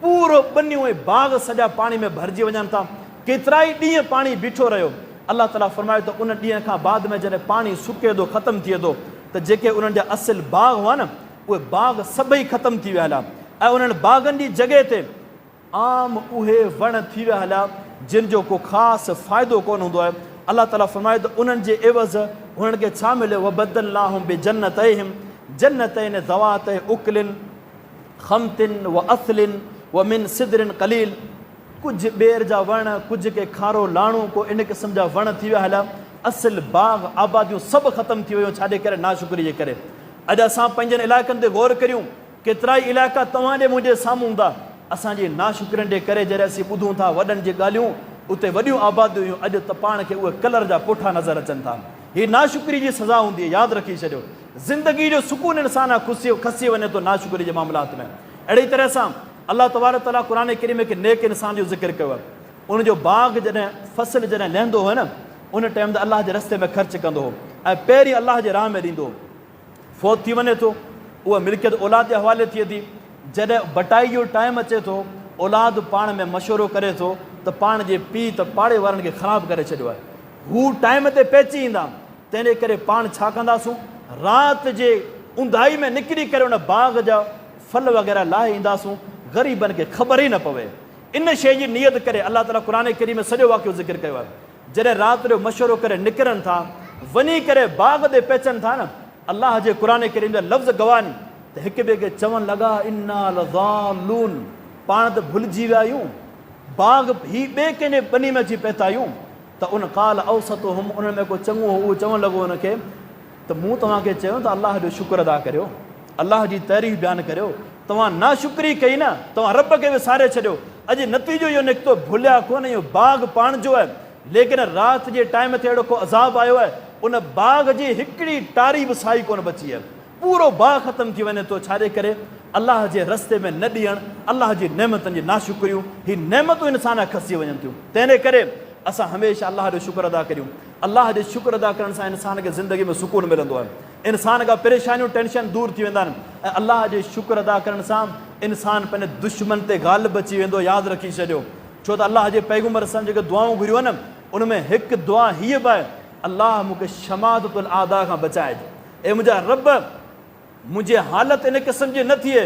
पूरो ॿनियूं ऐं बाग़ सॼा पाणी में भरिजी वञनि था। केतिरा ई ॾींहं पाणी बीठो रहियो। अलाह ताला फरमायो त उन ॾींहं खां बाद में जॾहिं पाणी सुके थो, ख़तमु थिए थो, त जेके उन्हनि जा असुल बाग़ हुआ न, उहे बाग़ सभई ख़तमु थी विया हलिया ऐं उन्हनि बाग़नि जी जॻह ते आम उहे वण थी विया हलिया जिन जो को ख़ासि फ़ाइदो कोन हूंदो आहे। अलाह ताला फरमायो त उन्हनि जे एवज़ हुननि खे छा मिलियो? वबदलनाहुम बिजन्नतैहिम जन्नतैन ज़वातै उकलिन खमतिन व असलिन व मिन सिदरिन क़लील। कुझु ॿेर जा वण, कुझु के खारो लाणू, को इन क़िस्म जा वण थी विया हलिया। असुल बाग़ आबादियूं सभु ख़तमु थी वियूं। छाजे करे? नाशुक्री जे करे। अॼु असां पंहिंजनि इलाइक़नि ते गौर करियूं, केतिरा ई इलाइक़ा तव्हांजे मुंहिंजे साम्हूं हूंदा। असांजी नाशुक्रियुनि जे करे जॾहिं असीं ॿुधूं था वॾनि जी ॻाल्हियूं, उते वॾियूं आबादियूं हुयूं, अॼु त पाण खे उहे कलर जा पुठा नज़र अचनि था। हीअ नाशुक्री जी सज़ा हूंदी आहे, यादि रखी छॾियो। ज़िंदगी जो सुकून इंसान खसी वञे थो नाशुक्री जे मामलात में। अहिड़ी तरह सां अलाह तबारक तआला क़ुर करीम में नेक इंसान जो ज़िक्र कयो आहे। उनजो बाग़ जॾहिं फ़सुलु जॾहिं लहंदो हो न, उन टाइम ते अलाह जे रस्ते में ख़र्चु कंदो हो ऐं पहिरीं अलाह जे राह में ॾींदो हो। फ़ौत थी वञे थो, उहा मिल्कियत औलाद जे हवाले थिए थी। जॾहिं बटाई जो टाइम अचे थो, औलाद पाण में मशवरो करे थो त पाण जे पीउ त पाड़े वारनि खे ख़राबु करे छॾियो आहे। हू टाइम ते पइजी ईंदा, तंहिंजे करे पाण छा कंदासूं? राति जे उंधाई में निकिरी करे उन बाग़ जा फल वग़ैरह लाहे ईंदासूं, ग़रीबनि खे ख़बर ई न पवे। इन शइ जी नियत करे अलाह ताला क़ुर करीम में सॼो वाक़ियो ज़िक्र कयो आहे। जॾहिं राति जो मशवरो करे निकिरनि था, वञी करे बाग़ ते पहुचनि था न, अलाह जे क़ुर करीम जा लफ़्ज़ गवाहनि त हिक ॿिए खे चवणु लॻा इन्ना लज़ालून, पाण त भुलिजी विया आहियूं, बाग़ ही ॿिए कंहिंजे ॿनी में अची पहुता आहियूं। त उन काल औसतुहुम, उन में को चङो हो, उहो चवणु लॻो हुनखे त मूं तव्हांखे चयो त अलाह जो शुक्र अदा करियो, अलाह जी तारीफ़ बयानु करियो। तव्हां नाशुक्री कई न, तव्हां रब खे विसारे छॾियो। अॼु नतीजो इहो निकितो, भुलिया कोन, इहो बाग़ पाण जो आहे। लेकिन राति जे टाइम ते अहिड़ो को अज़ाब आयो आहे, उन बाग़ जी हिकिड़ी टारी बि साई कोन बची आहे। पूरो बाग़ ख़तमु थी वञे थो। छाजे करे? अलाह जे रस्ते में न ॾियणु, अलाह जी नेमतनि जी नाशुक्रियूं। ही नेमतूं इंसान खसी वञनि थियूं। तंहिंजे करे असां हमेशह अलाह जो शुक्र अदा करियूं। अलाह जो शुक्र अदा करण सां इंसान खे ज़िंदगी में सुकून मिलंदो आहे। इंसान खां परेशानियूं, टेंशन दूर थी वेंदा आहिनि ऐं अलाह जे शुक्र अदा करण सां इंसान पंहिंजे दुश्मन ते ग़ालिब अची वेंदो। यादि रखी छॾियो, छो त अलाह जे पैगंबर सां जेके दुआऊं घुरियूं आहिनि न, उन में हिकु दुआ हीअ बि आहे, अलाह मूंखे शमादतुल आदा खां बचाइजे। ऐं मुंहिंजा रब, मुंहिंजी हालत इन क़िस्म जी न थिए,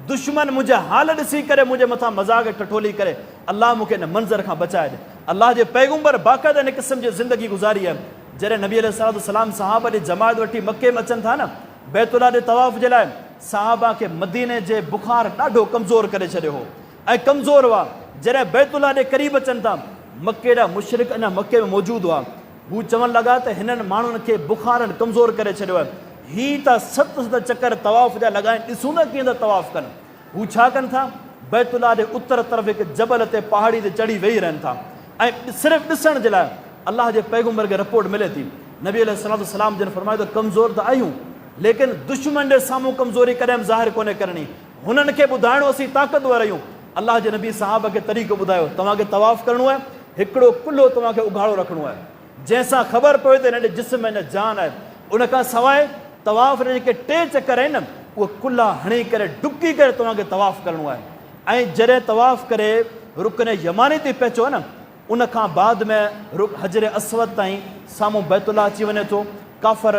दुश्मन मुंहिंजा हाल ॾिसी करे मुंहिंजे मथां मज़ाक टठोली करे, अलाह मूंखे इन मंज़र खां बचाइजे। अलाह जे पैगंबर बाक़ाइदा इन क़िस्म जी ज़िंदगी गुज़ारी आहे। जॾहिं नबी अलैहिस्सलाम सहाबा जी जमायत वठी मके में अचनि था न, बैतुल्लाह जे तवाफ़ जे लाइ, सहाबा खे मदीने जे बुखार ॾाढो कमज़ोर करे छॾियो हो ऐं कमज़ोर हुआ। जॾहिं बैतुल्लाह जे क़रीब अचनि था, मके जा मुशरिक अञा मके में मौजूदु हुआ। हू चवणु लॻा त हिननि माण्हुनि खे बुखारनि कमज़ोर करे छॾियो आहे। ही त 7 चकर तवाफ़ जा लॻाइनि, ॾिसूं न कीअं था तवाफ़ कनि। हू छा कनि था? बैतुल्लाह जे उत्तर तरफ़ हिकु जबल ते, पहाड़ी ते चढ़ी वेही रहनि था ऐं सिर्फ़ु ॾिसण जे लाइ। अलाह जे पैगंबर खे रिपोर्ट मिले थी, नबी अलैहिस्सलाम जिन फरमायो त कमज़ोर त आहियूं, लेकिन दुश्मन जे साम्हूं कमज़ोरी कॾहिं बि ज़ाहिर कोन्हे करणी। हुननि खे ॿुधाइणो असीं ताक़तवर आहियूं। अलाह जे नबी साहब खे तरीक़ो ॿुधायो, तव्हांखे तवाफ़ करिणो आहे, हिकिड़ो कुल्हो तव्हांखे उघाड़ो रखिणो आहे, जंहिंसां ख़बर पए त हिन जिस्म में जान आहे। उन खां सवाइ तवाफ़ जा जेके 3 चकर आहिनि न, उहे कुल्हा हणी करे डुकी करे तव्हांखे तवाफ़ करिणो आहे। ऐं जॾहिं तवाफ़ करे रुकन यमानी ते पहुचो न, उन खां बाद में हजर असवद ताईं साम्हूं बैतुल्लाह अची वञे थो। काफ़र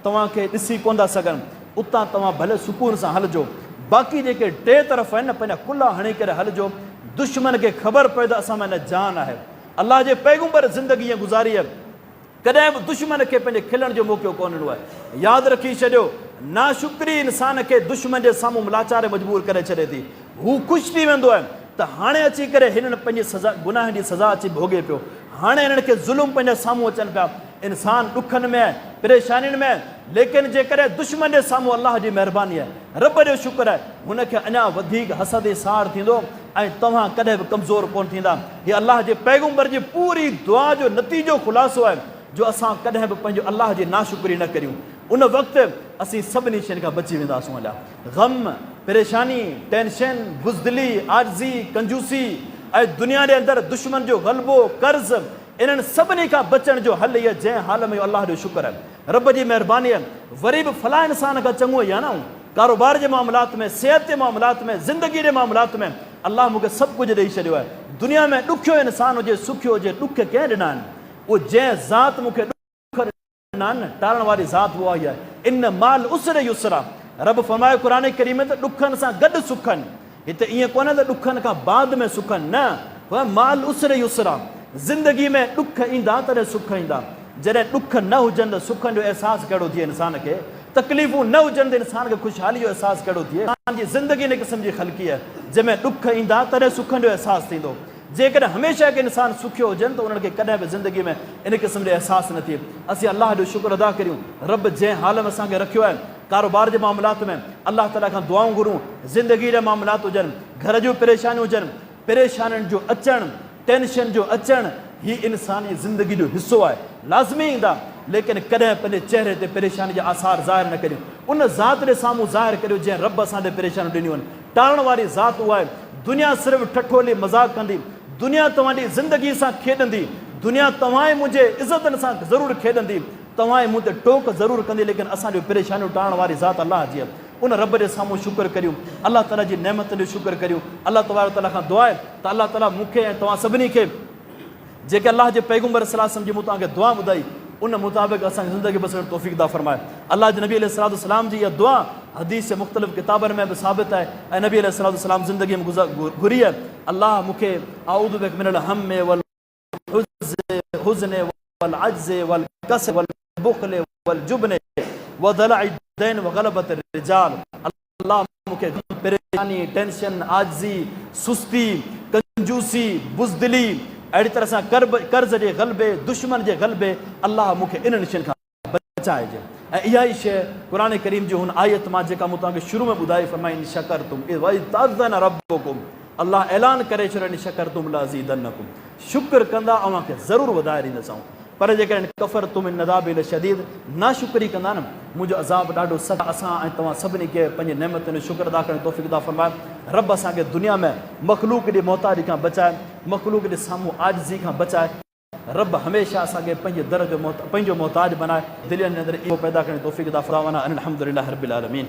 तव्हांखे ॾिसी कोन था सघनि, उतां तव्हां भले सुकून सां हलिजो। बाक़ी जेके 3 तरफ़ आहिनि न, पंहिंजा कुल्हा हणी करे हलिजो, दुश्मन खे ख़बर पए त असां में न जान आहे। अलाह जे पैगंबर ज़िंदगी ईअं गुज़ारी आहे, कॾहिं बि दुश्मन खे पंहिंजे खिलण जो मौक़ो कोन ॾिनो आहे। यादि रखी छॾियो, नाशुक्री इंसान खे दुश्मन जे साम्हूं लाचारे मजबूर करे छॾे थी। हू ख़ुशि थी वेंदो आहे त हाणे अची करे हिननि पंहिंजी सज़ा, गुनाह जी सज़ा अची भोगे पियो, हाणे हिननि खे ज़ुल्म पंहिंजे साम्हूं अचनि पिया। इंसान ॾुखनि में परेशानियुनि में, लेकिन जेकॾहिं दुश्मन जे साम्हूं अलाह जी महिरबानी आहे, रब जो शुक्र आहे, हुनखे अञा वधीक हसद साड़ थींदो ऐं तव्हां कॾहिं बि कमज़ोर कोन थींदा। हीअ अलाह जे पैगम्बर जी पूरी दुआ जो नतीजो ख़ुलासो आहे जो असां कॾहिं बि पंहिंजो अलाह जी नाशुक्री न करियूं, उन वक़्तु असीं सभिनी शयुनि खां बची वेंदासूं। अलाह ग़म, परेशानी, टेंशन, बुज़दिली, आज़ी, कंजूसी ऐं दुनिया जे अंदरि दुश्मन जो ग़लबो, कर्ज़, इन्हनि सभिनी खां बचण जो हल इहा जंहिं हाल में अलाह जो शुक्र आहे, रब जी महिरबानी आहे। वरी बि फलाह इंसान खां चङो ई आहे न, कारोबार जे मामलात में, सिहत जे मामलात में, ज़िंदगी जे मामलात में अलाह मूंखे सभु कुझु ॾेई छॾियो आहे। दुनिया में ॾुखियो इंसान हुजे, सुखियो हुजे, ॾुख कंहिं ॾिना आहिनि? उहो जंहिं ज़ात मूंखे ॾुख ॾिना आहिनि, टालण वारी ज़ात उहा ई आहे। इन माल उसरे युसरा, रब फरमायो क़ुरान करीम में त ॾुखनि सां गॾु सुख आहिनि। हिते ईअं कोन्हे त ॾुखनि खां बाद में सुख आहिनि, न, माल उसरे युसरा, ज़िंदगी में ॾुख ईंदा तॾहिं सुख ईंदा। जॾहिं ॾुख न हुजनि त सुखनि जो अहसासु कहिड़ो थिए इंसान खे, तकलीफ़ूं न हुजनि त इंसान खे ख़ुशहाली जो अहसासु कहिड़ो थिए। इंसान जी ज़िंदगी इन क़िस्म जी ख़लक़ी आहे जंहिंमें ॾुख ईंदा तॾहिं सुखनि जो अहसासु थींदो। जेकॾहिं हमेशह के इंसान सुखियो हुजनि त उन्हनि खे कॾहिं बि ज़िंदगी में इन क़िस्म जो अहसासु न थिए। असीं अलाह जो शुक्र अदा करियूं, रब जंहिं हाल में असांखे रखियो आहे, कारोबार जे मामलात में अलाह ताला खां दुआऊं घुरूं, ज़िंदगी जा मामलात हुजनि, घर जूं परेशानियूं हुजनि, परेशानियुनि जो अचणु, टेंशन जो अचणु, हीउ इंसानी ज़िंदगी जो हिसो आहे, लाज़मी ईंदा। लेकिन कॾहिं पंहिंजे चेहरे ते परेशानी जा आसार ज़ाहिर न करियूं, उन ज़ात जे साम्हूं ज़ाहिर करियो जंहिं रब असांखे परेशानियूं ॾिनियूं आहिनि। टालण वारी ज़ात उहा आहे, दुनिया सिर्फ़ु ठठोली मज़ाक़ कंदी, दुनिया तव्हांजी ज़िंदगी सां खेॾंदी, दुनिया तव्हां जे मुंहिंजे इज़तनि सां ज़रूरु खेॾंदी, तव्हां जे मूं ते टोक ज़रूरु कंदी, लेकिन असांजो परेशानियूं टालण वारी ज़ात अलाह जी आहे। उन रब जे साम्हूं शुक्र करियूं, अलाह ताला जी नेमतुनि जो शुक्र करियूं। अलाह तबारक ताला खां दुआ आहे त अलाह ताला मूंखे ऐं तव्हां सभिनी खे जेके अलाह जे पैगम्बर सल्लल्लाहु अलैहि वसल्लम जी मूं तव्हांखे दुआ ॿुधाई, उन मुताबिक़ असांजी ज़िंदगी बसर तौफ़ीक़ अता फरमाए। अलाह जे नबी अलैहि सलाम जी इहा दुआ हदीस मुख़्तलिफ़ किताबनि में बि साबित आहे ऐं नबी अलैहि सलाम ज़िंदगी में घुरी आहे। अलाह मूंखे आऊज़ु बिक मिनल हम्मे वल हुज़्न वल अज्ज़ वल कसर वल बुख़्ल वल जुब्न व दलअ दैन व ग़लबत रिजाल। अलाह मूंखे परेशानी, टेंशन, आज़ी, सुस्ती, कंजूसी, बुज़दिली, अहिड़ी तरह सां कर्ज़ जे ग़लबे, दुश्मन जे ग़लबे, अलाह मूंखे इन्हनि शयुनि खां बचाइजे। ऐं इहा ई शइ क़ुरान करीम जो हुन आयत मां जेका मूं तव्हांखे शुरू में ॿुधाई, फरमाई इन शकरतुम इज़ रब्बुकुम, अलाह ऐलान करे छॾियो इन शकरतुम लअज़ीदन्नकुम, शुक्र कंदा अव्हांखे ज़रूरु वधाए ॾींदसांव। पर जेकॾहिं कफ़र तुम इन अज़ाबि लशदीद, नाशुक्री कंदा न, मुंहिंजो अज़ाब ॾाढो सख़्तु। असां ऐं तव्हां सभिनी खे पंहिंजे नेमतुनि जो शुक्र अदा करण तौफ़ीक़ अता फरमाए। रब असांखे दुनिया में मख़लूक जी मोहताजी खां बचाए, मख़लूक जे साम्हूं आजिज़ी खां बचाए। रब हमेशह असांखे पंहिंजे दर जो पंहिंजो मोहताज बनाए, दिलनि जे अंदरि इहो पैदा करण तौफ़ीक़ अता फरमाए। अल्हम्दुलिल्लाह रब्बिल आलमीन।